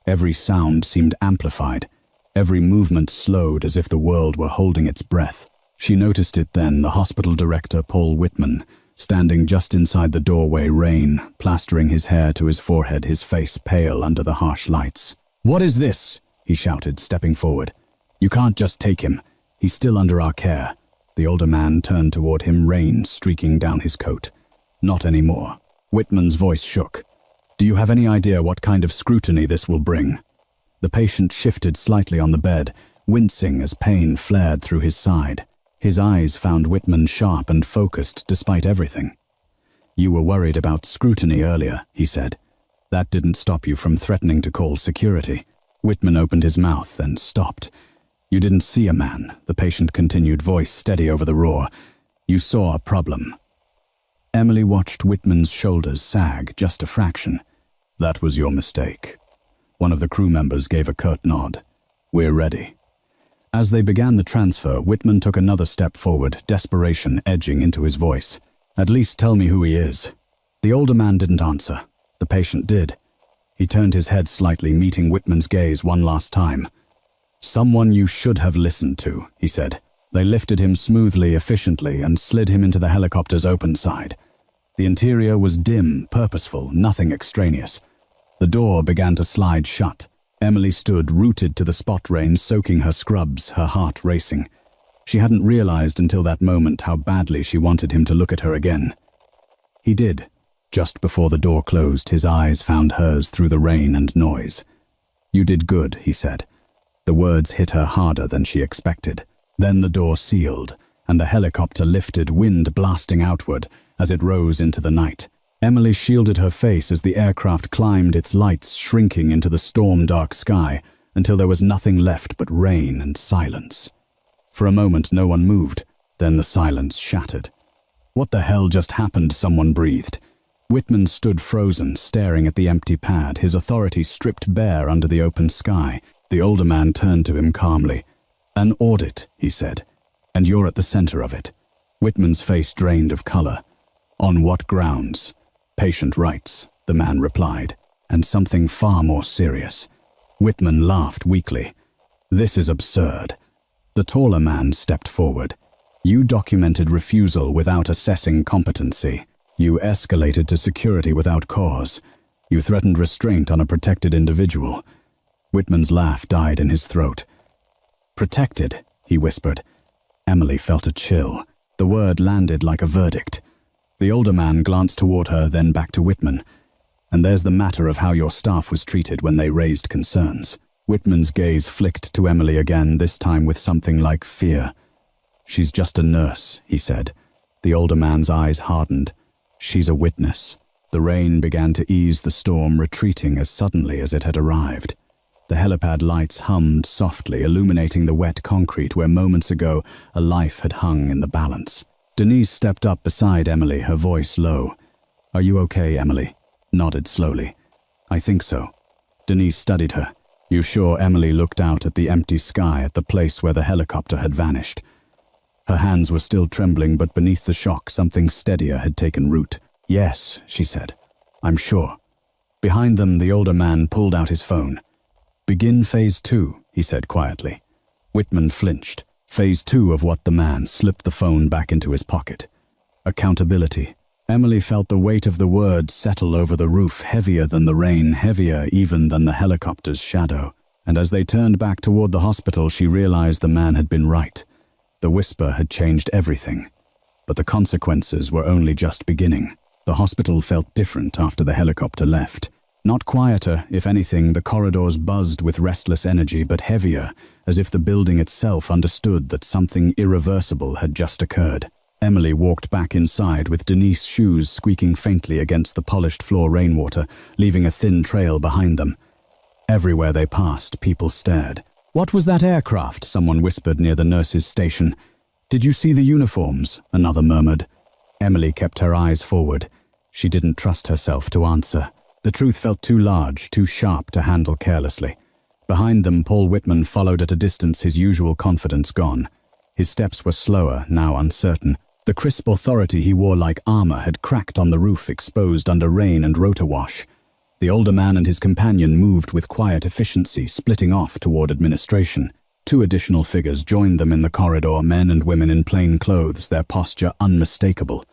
Every sound seemed amplified, every movement slowed as if the world were holding its breath. She noticed it then, the hospital director, Paul Whitman, standing just inside the doorway, rain plastering his hair to his forehead, his face pale under the harsh lights. "What is this?" he shouted, stepping forward. "You can't just take him. He's still under our care." The older man turned toward him, rain streaking down his coat. "Not anymore." Whitman's voice shook. "Do you have any idea what kind of scrutiny this will bring?" The patient shifted slightly on the bed, wincing as pain flared through his side. His eyes found Whitman sharp and focused despite everything. "You were worried about scrutiny earlier," he said. "That didn't stop you from threatening to call security." Whitman opened his mouth and stopped. "You didn't see a man," the patient continued, voice steady over the roar. "You saw a problem." Emily watched Whitman's shoulders sag just a fraction. "That was your mistake." One of the crew members gave a curt nod. "We're ready." As they began the transfer, Whitman took another step forward, desperation edging into his voice. "At least tell me who he is." The older man didn't answer. The patient did. He turned his head slightly, meeting Whitman's gaze one last time. "Someone you should have listened to," he said. They lifted him smoothly, efficiently, and slid him into the helicopter's open side. The interior was dim, purposeful, nothing extraneous. The door began to slide shut. Emily stood rooted to the spot rain, soaking her scrubs, her heart racing. She hadn't realized until that moment how badly she wanted him to look at her again. He did. Just before the door closed, his eyes found hers through the rain and noise. "You did good," he said. The words hit her harder than she expected. Then the door sealed, and the helicopter lifted, wind blasting outward as it rose into the night. Emily shielded her face as the aircraft climbed, its lights shrinking into the storm-dark sky until there was nothing left but rain and silence. For a moment no one moved, then the silence shattered. "What the hell just happened?" someone breathed. Whitman stood frozen, staring at the empty pad, his authority stripped bare under the open sky. The older man turned to him calmly. "An audit," he said, "and you're at the center of it." Whitman's face drained of color. "On what grounds?" "Patient rights," the man replied, "and something far more serious." Whitman laughed weakly. "This is absurd." The taller man stepped forward. "You documented refusal without assessing competency. You escalated to security without cause. You threatened restraint on a protected individual." Whitman's laugh died in his throat. "Protected," he whispered. Emily felt a chill. The word landed like a verdict. The older man glanced toward her, then back to Whitman. "And there's the matter of how your staff was treated when they raised concerns." Whitman's gaze flicked to Emily again, this time with something like fear. "She's just a nurse," he said. The older man's eyes hardened. "She's a witness." The rain began to ease, the storm retreating as suddenly as it had arrived. The helipad lights hummed softly, illuminating the wet concrete where moments ago a life had hung in the balance. Denise stepped up beside Emily, her voice low. "Are you okay, Emily?" Nodded slowly. "I think so." Denise studied her. "You sure?" Emily looked out at the empty sky, at the place where the helicopter had vanished. Her hands were still trembling, but beneath the shock something steadier had taken root. "Yes," she said. "I'm sure." Behind them, the older man pulled out his phone. "Begin phase 2, he said quietly. Whitman flinched. Phase 2 of what? The man slipped the phone back into his pocket. "Accountability." Emily felt the weight of the word settle over the roof, heavier than the rain, heavier even than the helicopter's shadow. And as they turned back toward the hospital, she realized the man had been right. The whisper had changed everything. But the consequences were only just beginning. The hospital felt different after the helicopter left. Not quieter, if anything, the corridors buzzed with restless energy, but heavier, as if the building itself understood that something irreversible had just occurred. Emily walked back inside with Denise's shoes squeaking faintly against the polished floor rainwater, leaving a thin trail behind them. Everywhere they passed, people stared. "What was that aircraft?" someone whispered near the nurse's station. "Did you see the uniforms?" another murmured. Emily kept her eyes forward. She didn't trust herself to answer. The truth felt too large, too sharp to handle carelessly. Behind them, Paul Whitman followed at a distance, his usual confidence gone. His steps were slower, now uncertain. The crisp authority he wore like armor had cracked on the roof, exposed under rain and rotor wash. The older man and his companion moved with quiet efficiency, splitting off toward administration. 2 additional figures joined them in the corridor, men and women in plain clothes, their posture unmistakable.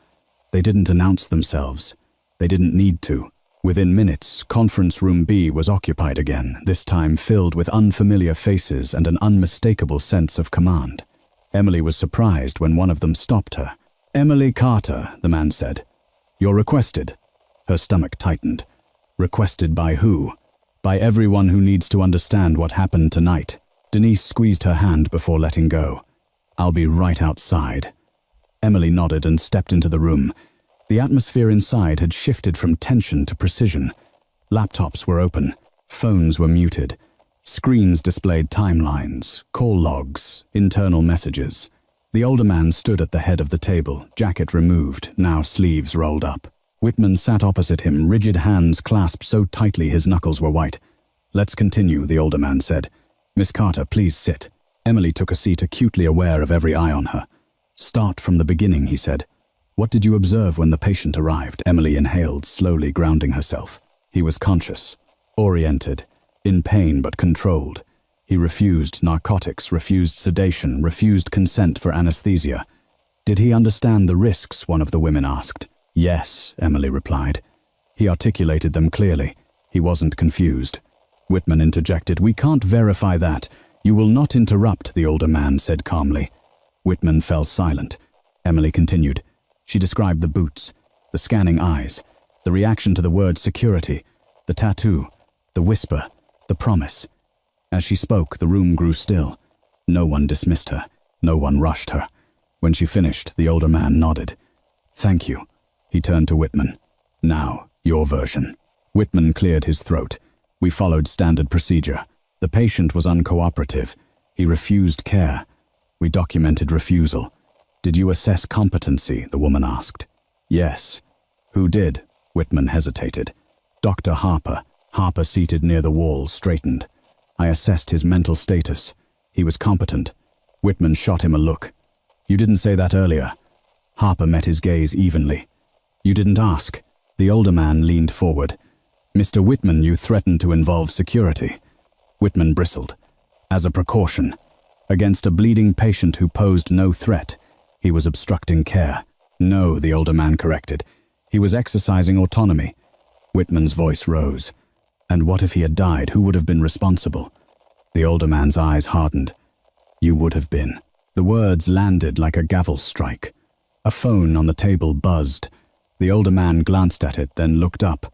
They didn't announce themselves. They didn't need to. Within minutes, conference room B was occupied again, this time filled with unfamiliar faces and an unmistakable sense of command. Emily was surprised when one of them stopped her. "Emily Carter," the man said. "You're requested." Her stomach tightened. Requested by who? By everyone who needs to understand what happened tonight. Denise squeezed her hand before letting go. "I'll be right outside." Emily nodded and stepped into the room. The atmosphere inside had shifted from tension to precision. Laptops were open. Phones were muted. Screens displayed timelines, call logs, internal messages. The older man stood at the head of the table, jacket removed, now sleeves rolled up. Whitman sat opposite him, rigid hands clasped so tightly his knuckles were white. "Let's continue," the older man said. "Miss Carter, please sit." Emily took a seat, acutely aware of every eye on her. "Start from the beginning," he said. "What did you observe when the patient arrived?" Emily inhaled, slowly grounding herself. He was conscious, oriented, in pain but controlled. He refused narcotics, refused sedation, refused consent for anesthesia. "Did he understand the risks?" one of the women asked. "Yes," Emily replied. He articulated them clearly. He wasn't confused. Whitman interjected, "We can't verify that." "You will not interrupt," the older man said calmly. Whitman fell silent. Emily continued. She described the boots, the scanning eyes, the reaction to the word security, the tattoo, the whisper, the promise. As she spoke, the room grew still. No one dismissed her. No one rushed her. When she finished, the older man nodded. "Thank you." He turned to Whitman. "Now, your version." Whitman cleared his throat. "We followed standard procedure. The patient was uncooperative. He refused care. We documented refusal. Did you assess competency?" the woman asked. "Yes." "Who did?" Whitman hesitated. "Dr. Harper." Harper, seated near the wall, straightened. "I assessed his mental status. He was competent." Whitman shot him a look. "You didn't say that earlier." Harper met his gaze evenly. "You didn't ask." The older man leaned forward. "Mr. Whitman, you threatened to involve security." Whitman bristled. "As a precaution. Against a bleeding patient who posed no threat. He was obstructing care." "No," the older man corrected. "He was exercising autonomy." Whitman's voice rose. "And what if he had died? Who would have been responsible?" The older man's eyes hardened. "You would have been." The words landed like a gavel strike. A phone on the table buzzed. The older man glanced at it, then looked up.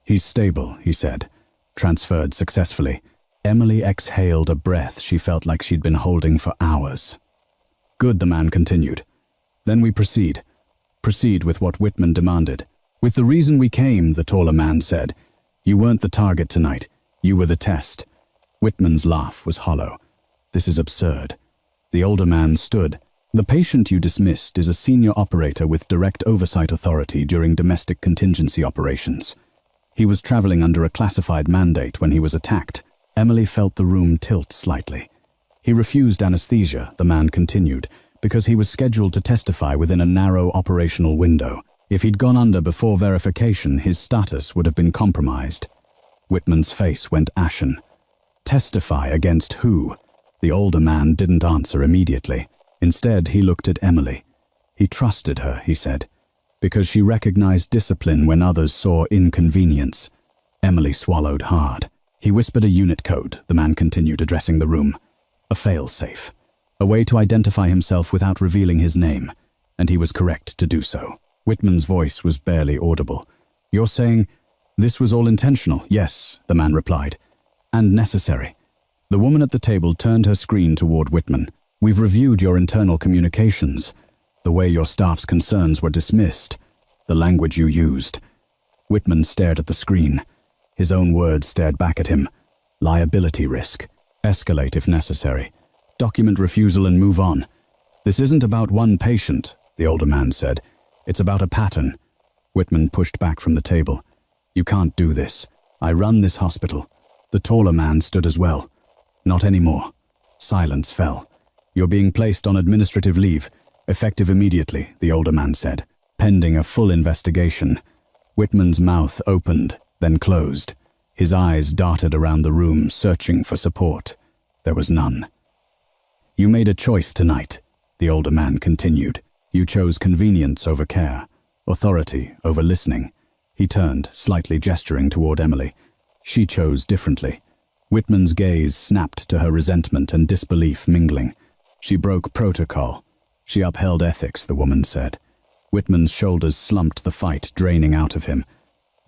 "He's stable," he said. "Transferred successfully." Emily exhaled a breath she felt like she'd been holding for hours. "Good," the man continued. "Then we proceed. Proceed with what Whitman demanded." "With the reason we came," the taller man said. "You weren't the target tonight. You were the test." Whitman's laugh was hollow. "This is absurd." The older man stood. "The patient you dismissed is a senior operator with direct oversight authority during domestic contingency operations. He was traveling under a classified mandate when he was attacked." Emily felt the room tilt slightly. "He refused anesthesia," the man continued, "because he was scheduled to testify within a narrow operational window. If he'd gone under before verification, his status would have been compromised." Whitman's face went ashen. "Testify against who?" The older man didn't answer immediately. Instead, he looked at Emily. He trusted her, he said, because she recognized discipline when others saw inconvenience. Emily swallowed hard. He whispered a unit code, the man continued, addressing the room. A fail-safe. A way to identify himself without revealing his name, and he was correct to do so. Whitman's voice was barely audible. "You're saying this was all intentional?" "Yes," the man replied. "And necessary." The woman at the table turned her screen toward Whitman. "We've reviewed your internal communications. The way your staff's concerns were dismissed. The language you used." Whitman stared at the screen. His own words stared back at him. "Liability risk. Escalate if necessary. Document refusal and move on." "This isn't about one patient," the older man said. "It's about a pattern." Whitman pushed back from the table. "You can't do this. I run this hospital." The taller man stood as well. "Not anymore." Silence fell. "You're being placed on administrative leave, effective immediately," the older man said. "Pending a full investigation." Whitman's mouth opened. then closed. His eyes darted around the room, searching for support. There was none. "You made a choice tonight," the older man continued. "You chose convenience over care, authority over listening." He turned, slightly gesturing toward Emily. She chose differently. Whitman's gaze snapped to her resentment and disbelief mingling. She broke protocol. She upheld ethics, the woman said. Whitman's shoulders slumped, the fight draining out of him.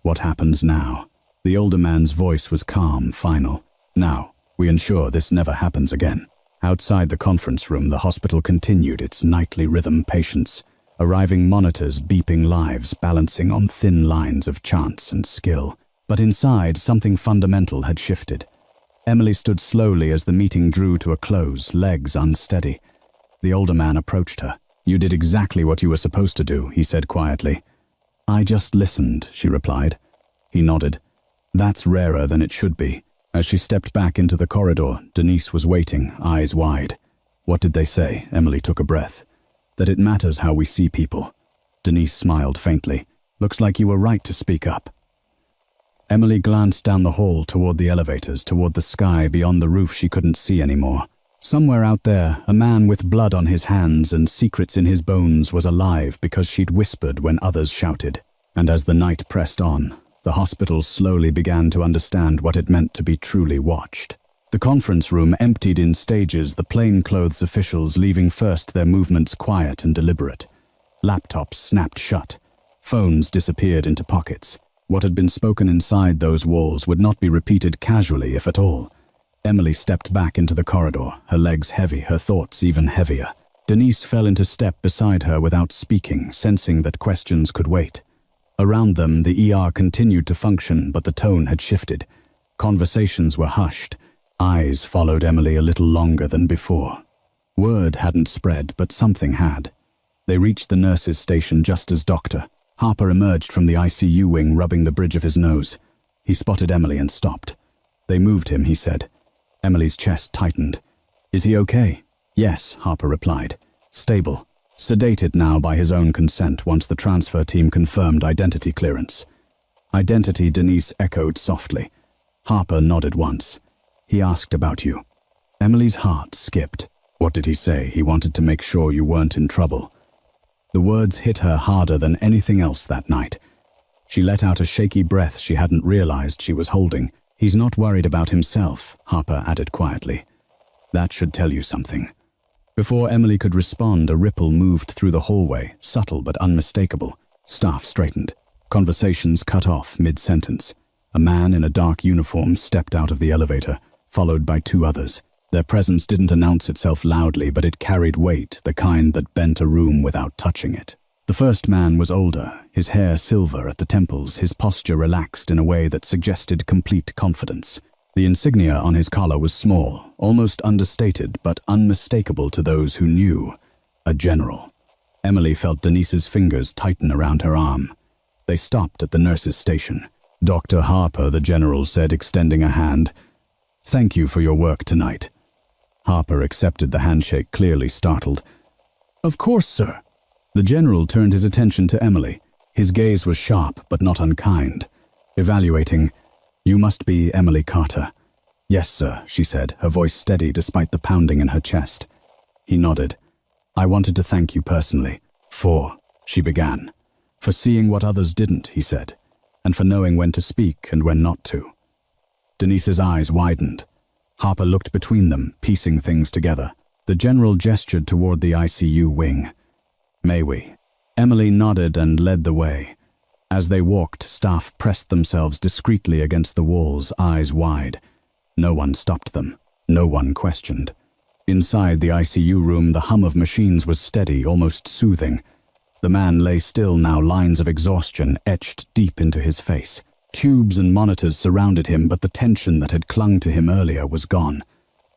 "What happens now?" The older man's voice was calm, final. "Now, we ensure this never happens again." Outside the conference room, the hospital continued its nightly rhythm patients, arriving monitors beeping lives, balancing on thin lines of chance and skill. But inside, something fundamental had shifted. Emily stood slowly as the meeting drew to a close, legs unsteady. The older man approached her. "You did exactly what you were supposed to do," he said quietly. "I just listened," she replied. He nodded. "That's rarer than it should be." As she stepped back into the corridor, Denise was waiting, eyes wide. "What did they say?" Emily took a breath. "That it matters how we see people." Denise smiled faintly. "Looks like you were right to speak up." Emily glanced down the hall toward the elevators, toward the sky beyond the roof she couldn't see anymore. Somewhere out there, a man with blood on his hands and secrets in his bones was alive because she'd whispered when others shouted. And as the night pressed on, the hospital slowly began to understand what it meant to be truly watched. The conference room emptied in stages, the plainclothes officials leaving first, their movements quiet and deliberate. Laptops snapped shut. Phones disappeared into pockets. What had been spoken inside those walls would not be repeated casually, if at all. Emily stepped back into the corridor, her legs heavy, her thoughts even heavier. Denise fell into step beside her without speaking, sensing that questions could wait. Around them, the ER continued to function, but the tone had shifted. Conversations were hushed. Eyes followed Emily a little longer than before. Word hadn't spread, but something had. They reached the nurses' station just as Dr. Harper emerged from the ICU wing, rubbing the bridge of his nose. He spotted Emily and stopped. "They moved him," he said. Emily's chest tightened. "Is he okay?" "Yes," Harper replied. "Stable. Sedated now by his own consent once the transfer team confirmed identity clearance." "Identity," Denise echoed softly. Harper nodded once. "He asked about you." Emily's heart skipped. "What did he say? He wanted to make sure you weren't in trouble." The words hit her harder than anything else that night. She let out a shaky breath she hadn't realized she was holding. "He's not worried about himself," Harper added quietly. "That should tell you something." Before Emily could respond, a ripple moved through the hallway, subtle but unmistakable. Staff straightened. Conversations cut off mid-sentence. A man in a dark uniform stepped out of the elevator, followed by two others. Their presence didn't announce itself loudly, but it carried weight, the kind that bent a room without touching it. The first man was older, his hair silver at the temples, his posture relaxed in a way that suggested complete confidence. The insignia on his collar was small, almost understated, but unmistakable to those who knew. A general. Emily felt Denise's fingers tighten around her arm. They stopped at the nurse's station. "Dr. Harper," the general said, extending a hand. "Thank you for your work tonight." Harper accepted the handshake, clearly startled. "Of course, sir." The general turned his attention to Emily. His gaze was sharp, but not unkind. Evaluating, "You must be Emily Carter." "Yes, sir," she said, her voice steady despite the pounding in her chest. He nodded. "I wanted to thank you personally." "For," she began. "For seeing what others didn't," he said, "and for knowing when to speak and when not to." Denise's eyes widened. Harper looked between them, piecing things together. The general gestured toward the ICU wing. "May we?" Emily nodded and led the way. As they walked, staff pressed themselves discreetly against the walls, eyes wide. No one stopped them. No one questioned. Inside the ICU room, the hum of machines was steady, almost soothing. The man lay still now, lines of exhaustion etched deep into his face. Tubes and monitors surrounded him, but the tension that had clung to him earlier was gone.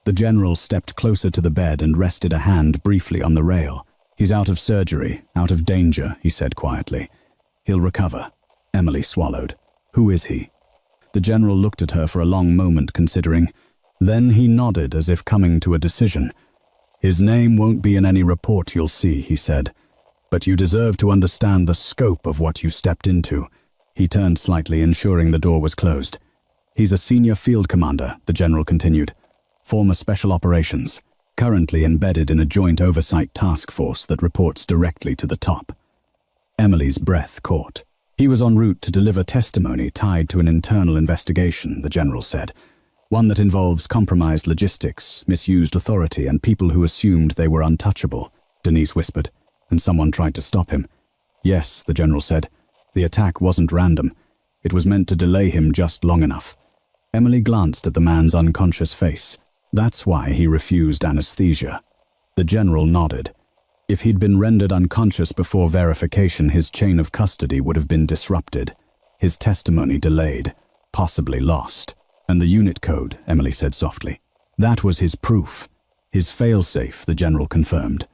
The general stepped closer to the bed and rested a hand briefly on the rail. "He's out of surgery, out of danger," he said quietly. "He'll recover." Emily swallowed. "Who is he?" The general looked at her for a long moment, considering. Then he nodded as if coming to a decision. "His name won't be in any report you'll see," he said. "But you deserve to understand the scope of what you stepped into. He turned slightly, ensuring the door was closed. He's a senior field commander, the general continued. Former special operations. Currently embedded in a joint oversight task force that reports directly to the top. Emily's breath caught. He was en route to deliver testimony tied to an internal investigation, the general said. One that involves compromised logistics, misused authority, and people who assumed they were untouchable, Denise whispered, and someone tried to stop him. Yes, the general said. The attack wasn't random. It was meant to delay him just long enough. Emily glanced at the man's unconscious face. That's why he refused anesthesia. The general nodded. If he'd been rendered unconscious before verification, his chain of custody would have been disrupted, his testimony delayed, possibly lost. And the unit code, Emily said softly. That was his proof. His failsafe, the general confirmed.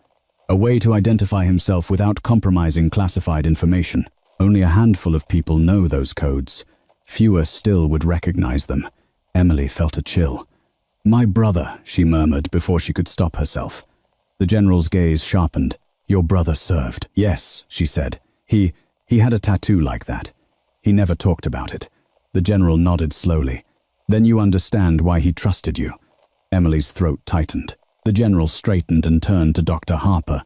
A way to identify himself without compromising classified information. Only a handful of people know those codes. Fewer still would recognize them. Emily felt a chill. My brother, she murmured before she could stop herself. The general's gaze sharpened. Your brother served. Yes, she said. He had a tattoo like that. He never talked about it. The general nodded slowly. Then you understand why he trusted you. Emily's throat tightened. The general straightened and turned to Dr. Harper.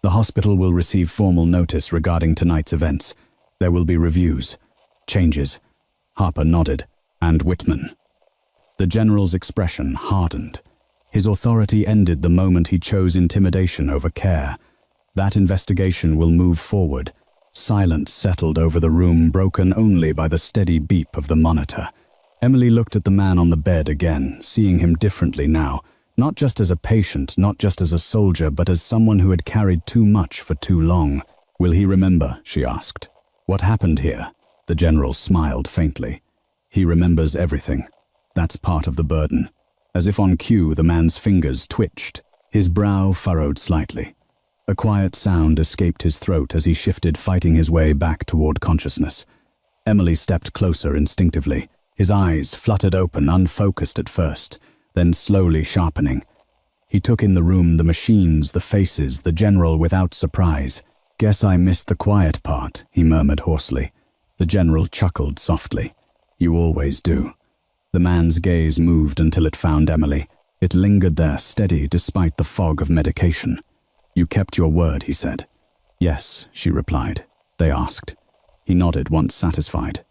The hospital will receive formal notice regarding tonight's events. There will be reviews. Changes. Harper nodded. And Whitman. The general's expression hardened. His authority ended the moment he chose intimidation over care. That investigation will move forward. Silence settled over the room, broken only by the steady beep of the monitor. Emily looked at the man on the bed again, seeing him differently now, not just as a patient, not just as a soldier, but as someone who had carried too much for too long. Will he remember? She asked. What happened here? The general smiled faintly. He remembers everything. That's part of the burden. As if on cue, the man's fingers twitched. His brow furrowed slightly. A quiet sound escaped his throat as he shifted, fighting his way back toward consciousness. Emily stepped closer instinctively. His eyes fluttered open, unfocused at first, then slowly sharpening. He took in the room, the machines, the faces, the general without surprise. Guess I missed the quiet part, he murmured hoarsely. The general chuckled softly. You always do. The man's gaze moved until it found Emily. It lingered there, steady despite the fog of medication. You kept your word, he said. Yes, she replied. They asked. He nodded, once satisfied.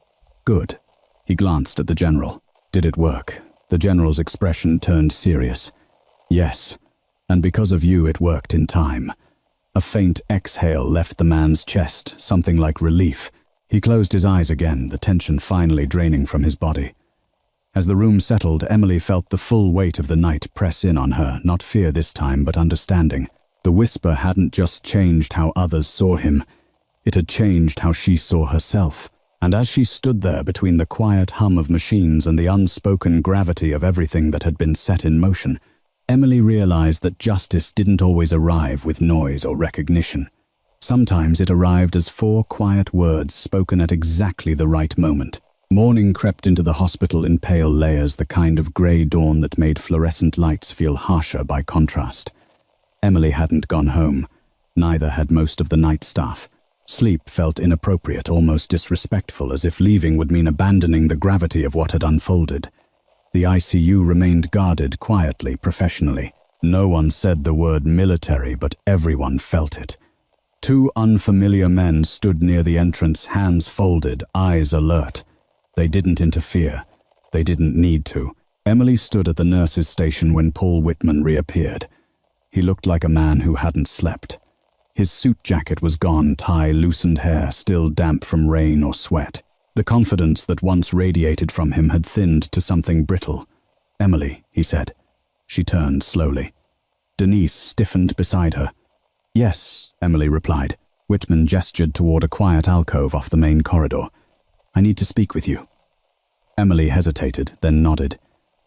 Good. He glanced at the general. Did it work? The general's expression turned serious. Yes, and because of you it worked in time. A faint exhale left the man's chest, something like relief. He closed his eyes again, the tension finally draining from his body. As the room settled, Emily felt the full weight of the night press in on her, not fear this time, but understanding. The whisper hadn't just changed how others saw him, it had changed how she saw herself. And as she stood there between the quiet hum of machines and the unspoken gravity of everything that had been set in motion, Emily realized that justice didn't always arrive with noise or recognition. Sometimes it arrived as 4 quiet words spoken at exactly the right moment. Morning crept into the hospital in pale layers, the kind of grey dawn that made fluorescent lights feel harsher by contrast. Emily hadn't gone home. Neither had most of the night staff. Sleep felt inappropriate, almost disrespectful, as if leaving would mean abandoning the gravity of what had unfolded. The ICU remained guarded quietly, professionally. No one said the word military, but everyone felt it. 2 unfamiliar men stood near the entrance, hands folded, eyes alert. They didn't interfere. They didn't need to. Emily stood at the nurse's station when Paul Whitman reappeared. He looked like a man who hadn't slept. His suit jacket was gone, tie, loosened hair, still damp from rain or sweat. The confidence that once radiated from him had thinned to something brittle. Emily, he said. She turned slowly. Denise stiffened beside her. Yes, Emily replied. Whitman gestured toward a quiet alcove off the main corridor. I need to speak with you. Emily hesitated, then nodded.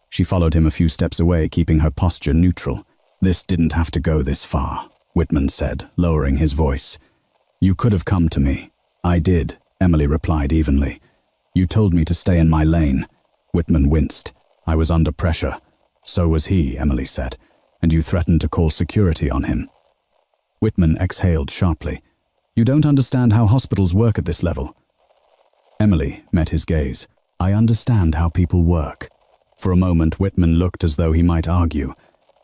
She followed him a few steps away, keeping her posture neutral. This didn't have to go this far, Whitman said, lowering his voice. You could have come to me. I did, Emily replied evenly. You told me to stay in my lane. Whitman winced. I was under pressure. So was he, Emily said, and you threatened to call security on him. Whitman exhaled sharply. You don't understand how hospitals work at this level. Emily met his gaze. I understand how people work. For a moment, Whitman looked as though he might argue.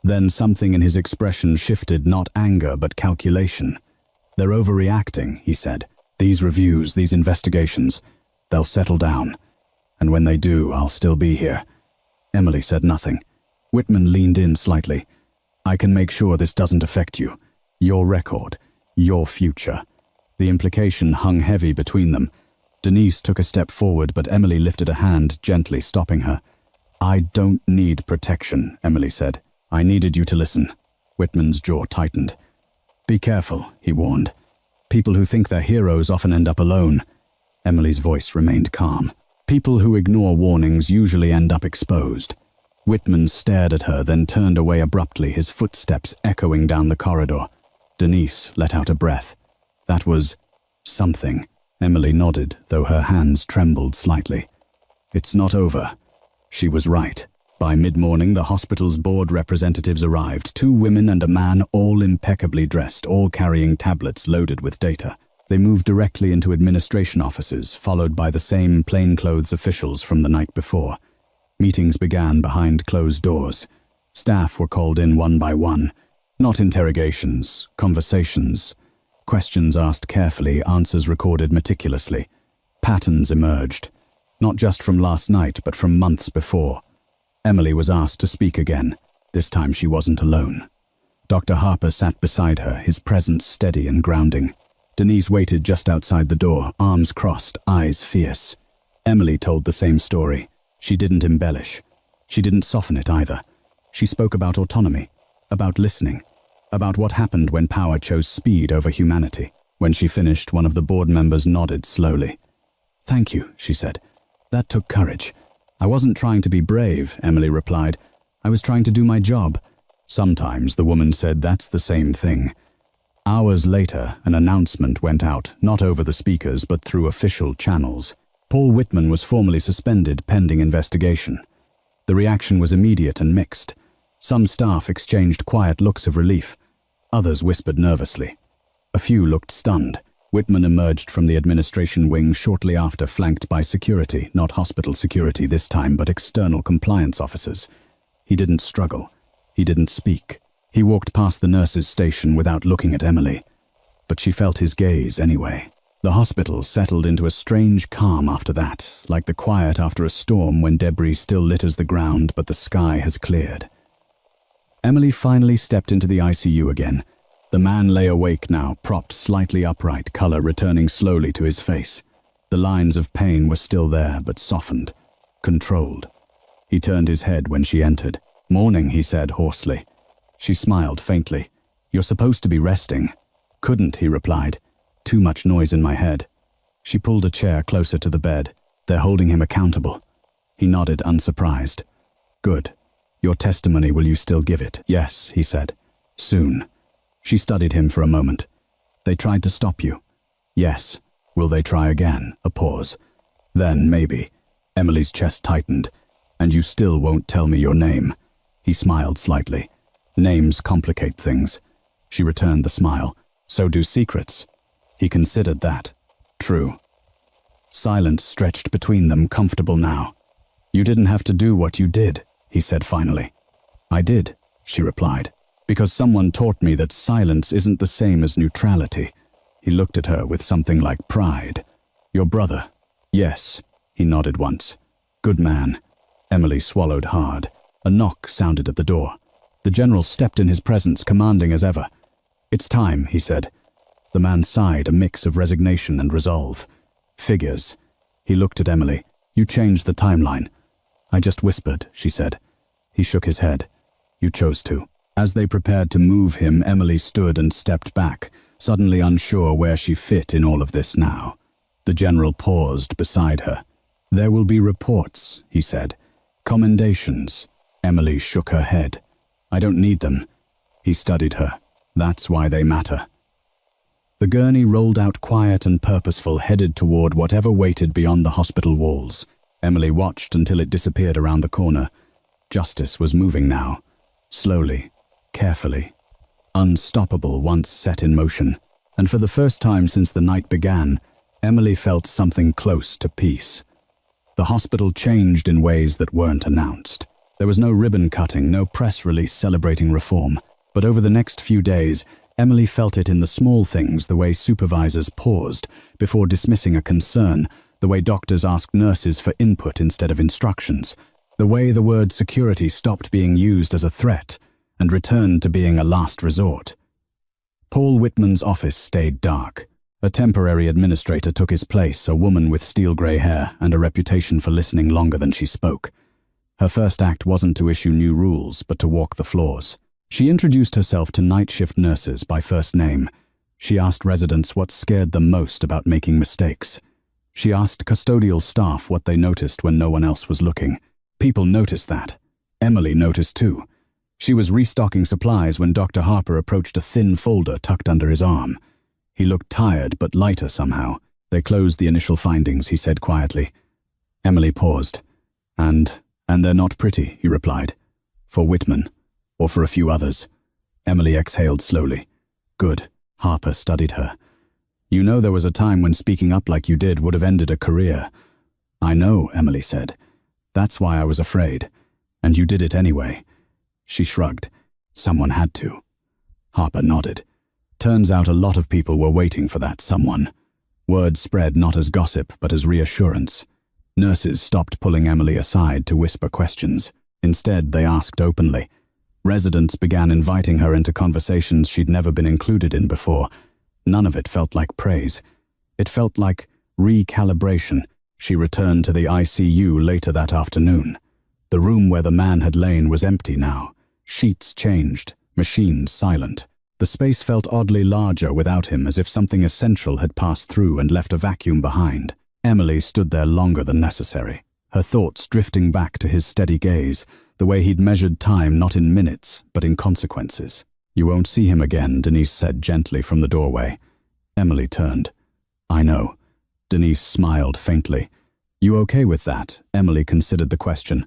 Then something in his expression shifted, not anger, but calculation. They're overreacting, he said. These reviews, these investigations, they'll settle down. And when they do, I'll still be here. Emily said nothing. Whitman leaned in slightly. I can make sure this doesn't affect you. Your record. Your future. The implication hung heavy between them. Denise took a step forward, but Emily lifted a hand, gently stopping her. I don't need protection, Emily said. I needed you to listen. Whitman's jaw tightened. Be careful, he warned. People who think they're heroes often end up alone. Emily's voice remained calm. People who ignore warnings usually end up exposed. Whitman stared at her, then turned away abruptly, his footsteps echoing down the corridor. Denise let out a breath. That was something. Emily nodded, though her hands trembled slightly. It's not over. She was right. By mid-morning, the hospital's board representatives arrived, 2 women and a man, all impeccably dressed, all carrying tablets loaded with data. They moved directly into administration offices, followed by the same plainclothes officials from the night before. Meetings began behind closed doors. Staff were called in one by one. Not interrogations, conversations. Questions asked carefully, answers recorded meticulously. Patterns emerged, not just from last night, but from months before. Emily was asked to speak again. This time she wasn't alone. Dr. Harper sat beside her, his presence steady and grounding. Denise waited just outside the door, arms crossed, eyes fierce. Emily told the same story. She didn't embellish. She didn't soften it either. She spoke about autonomy, about listening, about what happened when power chose speed over humanity. When she finished, one of the board members nodded slowly. Thank you, she said. That took courage. I wasn't trying to be brave, Emily replied. I was trying to do my job. Sometimes, the woman said, that's the same thing. Hours later, an announcement went out, not over the speakers, but through official channels. Paul Whitman was formally suspended pending investigation. The reaction was immediate and mixed. Some staff exchanged quiet looks of relief. Others whispered nervously. A few looked stunned. Whitman emerged from the administration wing shortly after, flanked by security, not hospital security this time, but external compliance officers. He didn't struggle. He didn't speak. He walked past the nurse's station without looking at Emily. But she felt his gaze anyway. The hospital settled into a strange calm after that, like the quiet after a storm when debris still litters the ground but the sky has cleared. Emily finally stepped into the ICU again. The man lay awake now, propped slightly upright, color returning slowly to his face. The lines of pain were still there, but softened, controlled. He turned his head when she entered. Morning, he said hoarsely. She smiled faintly. You're supposed to be resting. Couldn't, he replied. Too much noise in my head. She pulled a chair closer to the bed. They're holding him accountable. He nodded, unsurprised. Good. Your testimony, will you still give it? Yes, he said. Soon. She studied him for a moment. They tried to stop you. Yes. Will they try again? A pause. Then, maybe. Emily's chest tightened. And you still won't tell me your name. He smiled slightly. Names complicate things. She returned the smile. So do secrets. He considered that. True. Silence stretched between them, comfortable now. You didn't have to do what you did, he said finally. I did, she replied. Because someone taught me that silence isn't the same as neutrality. He looked at her with something like pride. Your brother? Yes, he nodded once. Good man. Emily swallowed hard. A knock sounded at the door. The general stepped in his presence, commanding as ever. It's time, he said. The man sighed, a mix of resignation and resolve. Figures. He looked at Emily. You changed the timeline. I just whispered, she said. He shook his head. You chose to. As they prepared to move him, Emily stood and stepped back, suddenly unsure where she fit in all of this now. The general paused beside her. There will be reports, he said. Commendations. Emily shook her head. I don't need them. He studied her. That's why they matter. The gurney rolled out quiet and purposeful, headed toward whatever waited beyond the hospital walls. Emily watched until it disappeared around the corner. Justice was moving now. Slowly. Carefully. Unstoppable once set in motion. And for the first time since the night began, Emily felt something close to peace. The hospital changed in ways that weren't announced. There was no ribbon cutting, no press release celebrating reform. But over the next few days, Emily felt it in the small things, the way supervisors paused before dismissing a concern, the way doctors asked nurses for input instead of instructions, the way the word security stopped being used as a threat and returned to being a last resort. Paul Whitman's office stayed dark. A temporary administrator took his place, a woman with steel-grey hair and a reputation for listening longer than she spoke. Her first act wasn't to issue new rules, but to walk the floors. She introduced herself to night shift nurses by first name. She asked residents what scared them most about making mistakes. She asked custodial staff what they noticed when no one else was looking. People noticed that. Emily noticed too. She was restocking supplies when Dr. Harper approached a thin folder tucked under his arm. He looked tired but lighter somehow. They closed the initial findings, he said quietly. Emily paused. And they're not pretty, he replied. For Whitman. Or for a few others. Emily exhaled slowly. Good. Harper studied her. You know there was a time when speaking up like you did would have ended a career. I know, Emily said. That's why I was afraid. And you did it anyway. She shrugged. Someone had to. Harper nodded. Turns out a lot of people were waiting for that someone. Word spread not as gossip but as reassurance. Nurses stopped pulling Emily aside to whisper questions. Instead, they asked openly. Residents began inviting her into conversations she'd never been included in before. None of it felt like praise. It felt like recalibration. She returned to the ICU later that afternoon. The room where the man had lain was empty now. Sheets changed, machines silent. The space felt oddly larger without him, as if something essential had passed through and left a vacuum behind. Emily stood there longer than necessary, her thoughts drifting back to his steady gaze, the way he'd measured time not in minutes, but in consequences. You won't see him again, Denise said gently from the doorway. Emily turned. I know. Denise smiled faintly. You okay with that? Emily considered the question.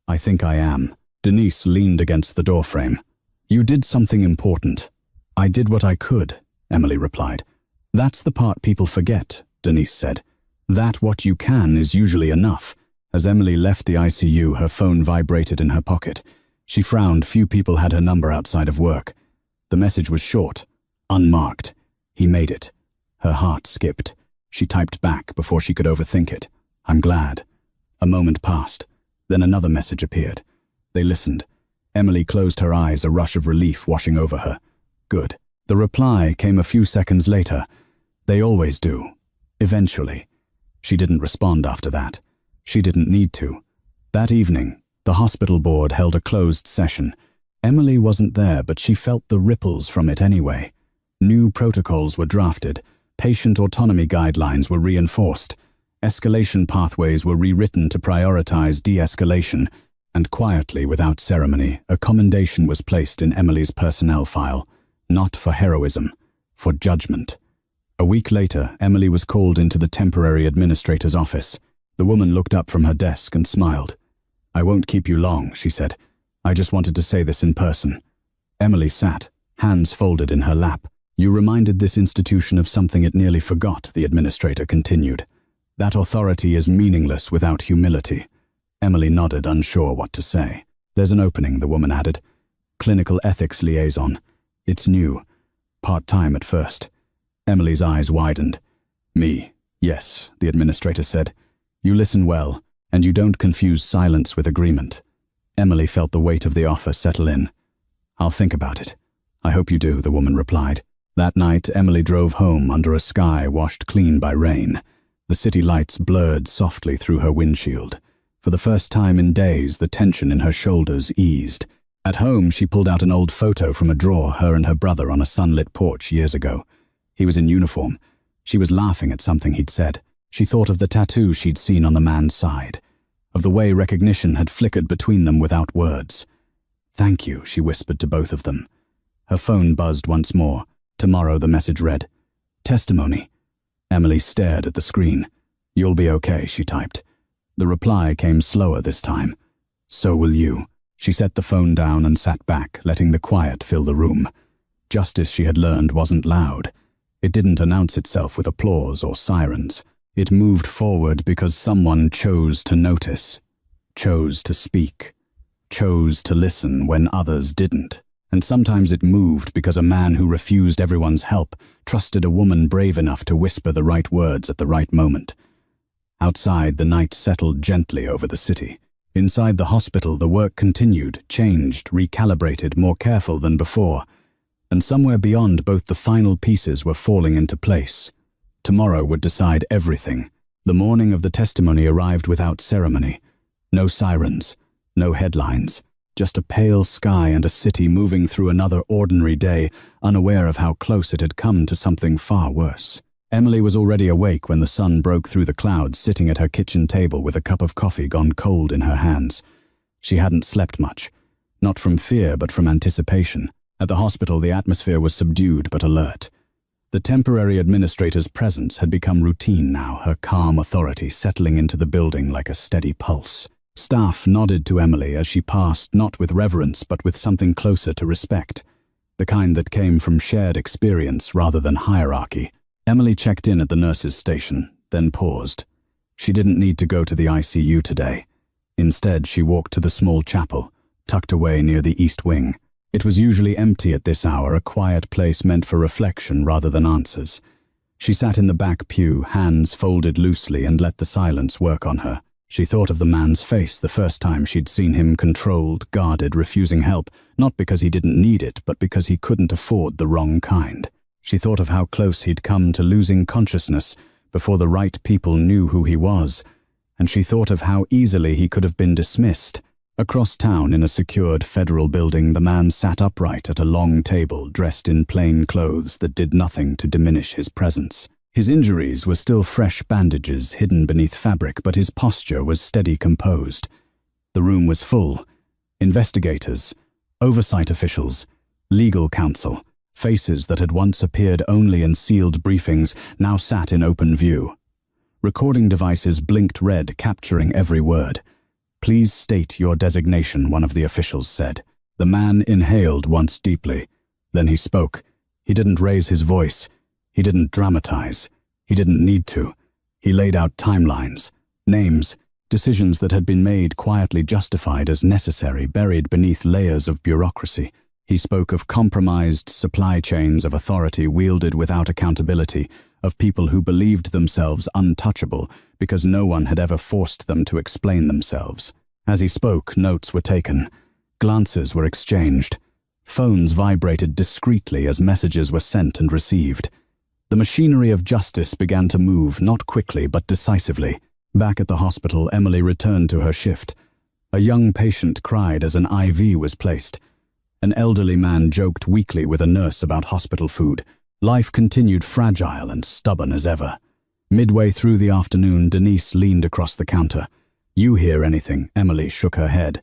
I think I am. Denise leaned against the doorframe. You did something important. I did what I could, Emily replied. That's the part people forget, Denise said. That what you can is usually enough. As Emily left the ICU, her phone vibrated in her pocket. She frowned. Few people had her number outside of work. The message was short, unmarked. He made it. Her heart skipped. She typed back before she could overthink it. I'm glad. A moment passed. Then another message appeared. They listened. Emily closed her eyes, a rush of relief washing over her. Good. The reply came a few seconds later. They always do. Eventually. She didn't respond after that. She didn't need to. That evening, the hospital board held a closed session. Emily wasn't there, but she felt the ripples from it anyway. New protocols were drafted. Patient autonomy guidelines were reinforced. Escalation pathways were rewritten to prioritize de-escalation. And quietly, without ceremony, a commendation was placed in Emily's personnel file. Not for heroism, for judgment. A week later, Emily was called into the temporary administrator's office. The woman looked up from her desk and smiled. I won't keep you long, she said. I just wanted to say this in person. Emily sat, hands folded in her lap. You reminded this institution of something it nearly forgot, the administrator continued. That authority is meaningless without humility. Emily nodded, unsure what to say. There's an opening, the woman added. Clinical ethics liaison. It's new. Part-time at first. Emily's eyes widened. Me, yes, the administrator said. You listen well, and you don't confuse silence with agreement. Emily felt the weight of the offer settle in. I'll think about it. I hope you do, the woman replied. That night, Emily drove home under a sky washed clean by rain. The city lights blurred softly through her windshield. For the first time in days, the tension in her shoulders eased. At home, she pulled out an old photo from a drawer, her and her brother on a sunlit porch years ago. He was in uniform. She was laughing at something he'd said. She thought of the tattoo she'd seen on the man's side, of the way recognition had flickered between them without words. Thank you, she whispered to both of them. Her phone buzzed once more. Tomorrow, the message read. Testimony. Emily stared at the screen. You'll be okay, she typed. The reply came slower this time. So will you. She set the phone down and sat back, letting the quiet fill the room. Justice, she had learned, wasn't loud. It didn't announce itself with applause or sirens. It moved forward because someone chose to notice, chose to speak, chose to listen when others didn't. And sometimes it moved because a man who refused everyone's help trusted a woman brave enough to whisper the right words at the right moment. Outside, the night settled gently over the city. Inside the hospital, the work continued, changed, recalibrated, more careful than before. And somewhere beyond, both the final pieces were falling into place. Tomorrow would decide everything. The morning of the testimony arrived without ceremony. No sirens, no headlines, just a pale sky and a city moving through another ordinary day, unaware of how close it had come to something far worse. Emily was already awake when the sun broke through the clouds, sitting at her kitchen table with a cup of coffee gone cold in her hands. She hadn't slept much, not from fear but from anticipation. At the hospital, the atmosphere was subdued but alert. The temporary administrator's presence had become routine now, her calm authority settling into the building like a steady pulse. Staff nodded to Emily as she passed, not with reverence but with something closer to respect, the kind that came from shared experience rather than hierarchy. Emily checked in at the nurse's station, then paused. She didn't need to go to the ICU today. Instead, she walked to the small chapel, tucked away near the east wing. It was usually empty at this hour, a quiet place meant for reflection rather than answers. She sat in the back pew, hands folded loosely, and let the silence work on her. She thought of the man's face the first time she'd seen him, controlled, guarded, refusing help, not because he didn't need it, but because he couldn't afford the wrong kind. She thought of how close he'd come to losing consciousness before the right people knew who he was, and she thought of how easily he could have been dismissed. Across town, in a secured federal building, the man sat upright at a long table, dressed in plain clothes that did nothing to diminish his presence. His injuries were still fresh bandages hidden beneath fabric, but his posture was steady, composed. The room was full. Investigators, oversight officials, legal counsel, faces that had once appeared only in sealed briefings now sat in open view. Recording devices blinked red, capturing every word. "Please state your designation," one of the officials said. The man inhaled once deeply. Then he spoke. He didn't raise his voice. He didn't dramatize. He didn't need to. He laid out timelines, names, decisions that had been made quietly, justified as necessary, buried beneath layers of bureaucracy. He spoke of compromised supply chains of authority wielded without accountability, of people who believed themselves untouchable because no one had ever forced them to explain themselves. As he spoke, notes were taken. Glances were exchanged. Phones vibrated discreetly as messages were sent and received. The machinery of justice began to move, not quickly but decisively. Back at the hospital, Emily returned to her shift. A young patient cried as an IV was placed. An elderly man joked weakly with a nurse about hospital food. Life continued fragile and stubborn as ever. Midway through the afternoon, Denise leaned across the counter. "You hear anything?" Emily shook her head.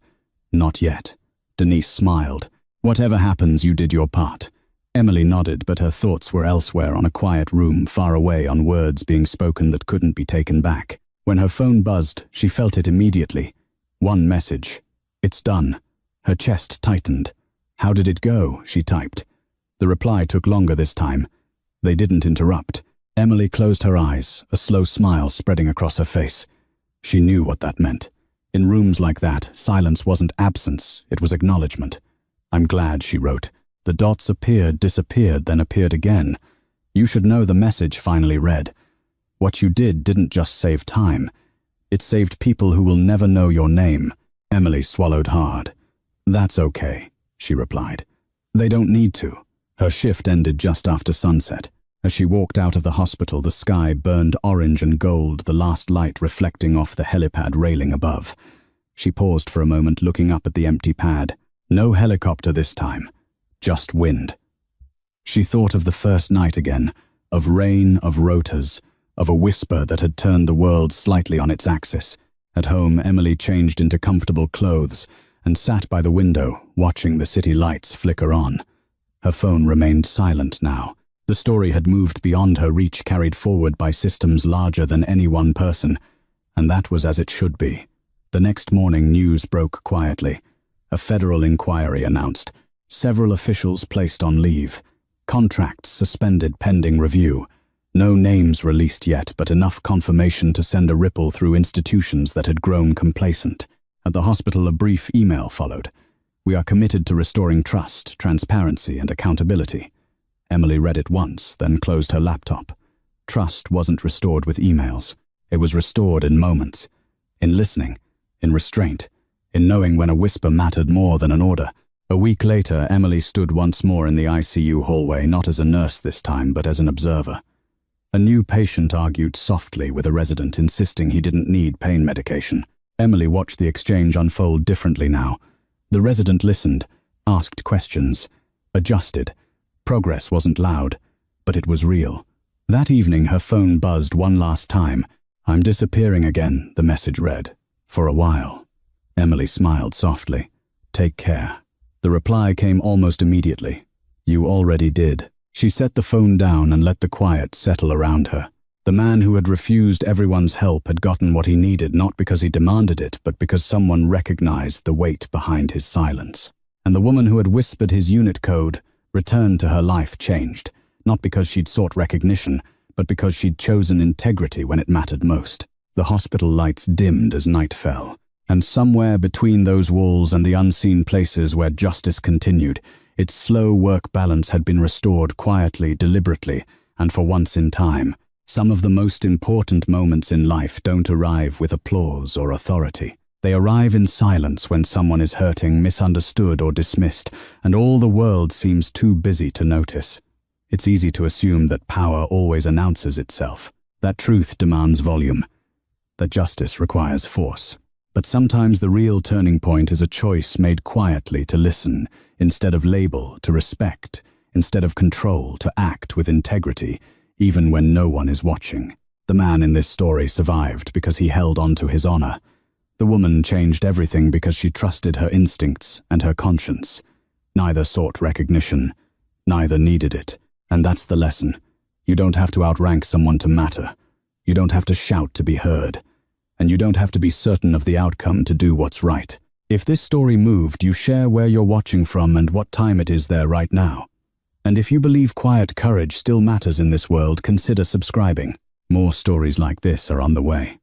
"Not yet." Denise smiled. "Whatever happens, you did your part." Emily nodded, but her thoughts were elsewhere, on a quiet room, far away, on words being spoken that couldn't be taken back. When her phone buzzed, she felt it immediately. One message. "It's done." Her chest tightened. "How did it go?" she typed. The reply took longer this time. They didn't interrupt. Emily closed her eyes, a slow smile spreading across her face. She knew what that meant. In rooms like that, silence wasn't absence, it was acknowledgement. "I'm glad," she wrote. The dots appeared, disappeared, then appeared again. "You should know," the message finally read. "What you did didn't just save time. It saved people who will never know your name." Emily swallowed hard. "That's okay," she replied. "They don't need to." Her shift ended just after sunset. As she walked out of the hospital, the sky burned orange and gold, the last light reflecting off the helipad railing above. She paused for a moment, looking up at the empty pad. No helicopter this time. Just wind. She thought of the first night again, of rain, of rotors, of a whisper that had turned the world slightly on its axis. At home, Emily changed into comfortable clothes and sat by the window, watching the city lights flicker on. Her phone remained silent now. The story had moved beyond her reach, carried forward by systems larger than any one person, and that was as it should be. The next morning, news broke quietly. A federal inquiry announced. Several officials placed on leave. Contracts suspended pending review. No names released yet, but enough confirmation to send a ripple through institutions that had grown complacent. At the hospital, a brief email followed. "We are committed to restoring trust, transparency, and accountability." Emily read it once, then closed her laptop. Trust wasn't restored with emails. It was restored in moments. In listening. In restraint. In knowing when a whisper mattered more than an order. A week later, Emily stood once more in the ICU hallway, not as a nurse this time, but as an observer. A new patient argued softly with a resident, insisting he didn't need pain medication. Emily watched the exchange unfold differently now. The resident listened, asked questions, adjusted. Progress wasn't loud, but it was real. That evening, her phone buzzed one last time. "I'm disappearing again," the message read. "For a while." Emily smiled softly. "Take care." The reply came almost immediately. "You already did." She set the phone down and let the quiet settle around her. The man who had refused everyone's help had gotten what he needed, not because he demanded it, but because someone recognized the weight behind his silence. And the woman who had whispered his unit code returned to her life changed, not because she'd sought recognition, but because she'd chosen integrity when it mattered most. The hospital lights dimmed as night fell. And somewhere between those walls and the unseen places where justice continued, its slow work balance had been restored quietly, deliberately, and for once in time. Some of the most important moments in life don't arrive with applause or authority. They arrive in silence when someone is hurting, misunderstood, or dismissed, and all the world seems too busy to notice. It's easy to assume that power always announces itself, that truth demands volume, that justice requires force. But sometimes the real turning point is a choice made quietly to listen, instead of label, to respect, instead of control, to act with integrity, even when no one is watching. The man in this story survived because he held on to his honor. The woman changed everything because she trusted her instincts and her conscience. Neither sought recognition, neither needed it. And that's the lesson. You don't have to outrank someone to matter. You don't have to shout to be heard. And you don't have to be certain of the outcome to do what's right. If this story moved, you share where you're watching from and what time it is there right now. And if you believe quiet courage still matters in this world, consider subscribing. More stories like this are on the way.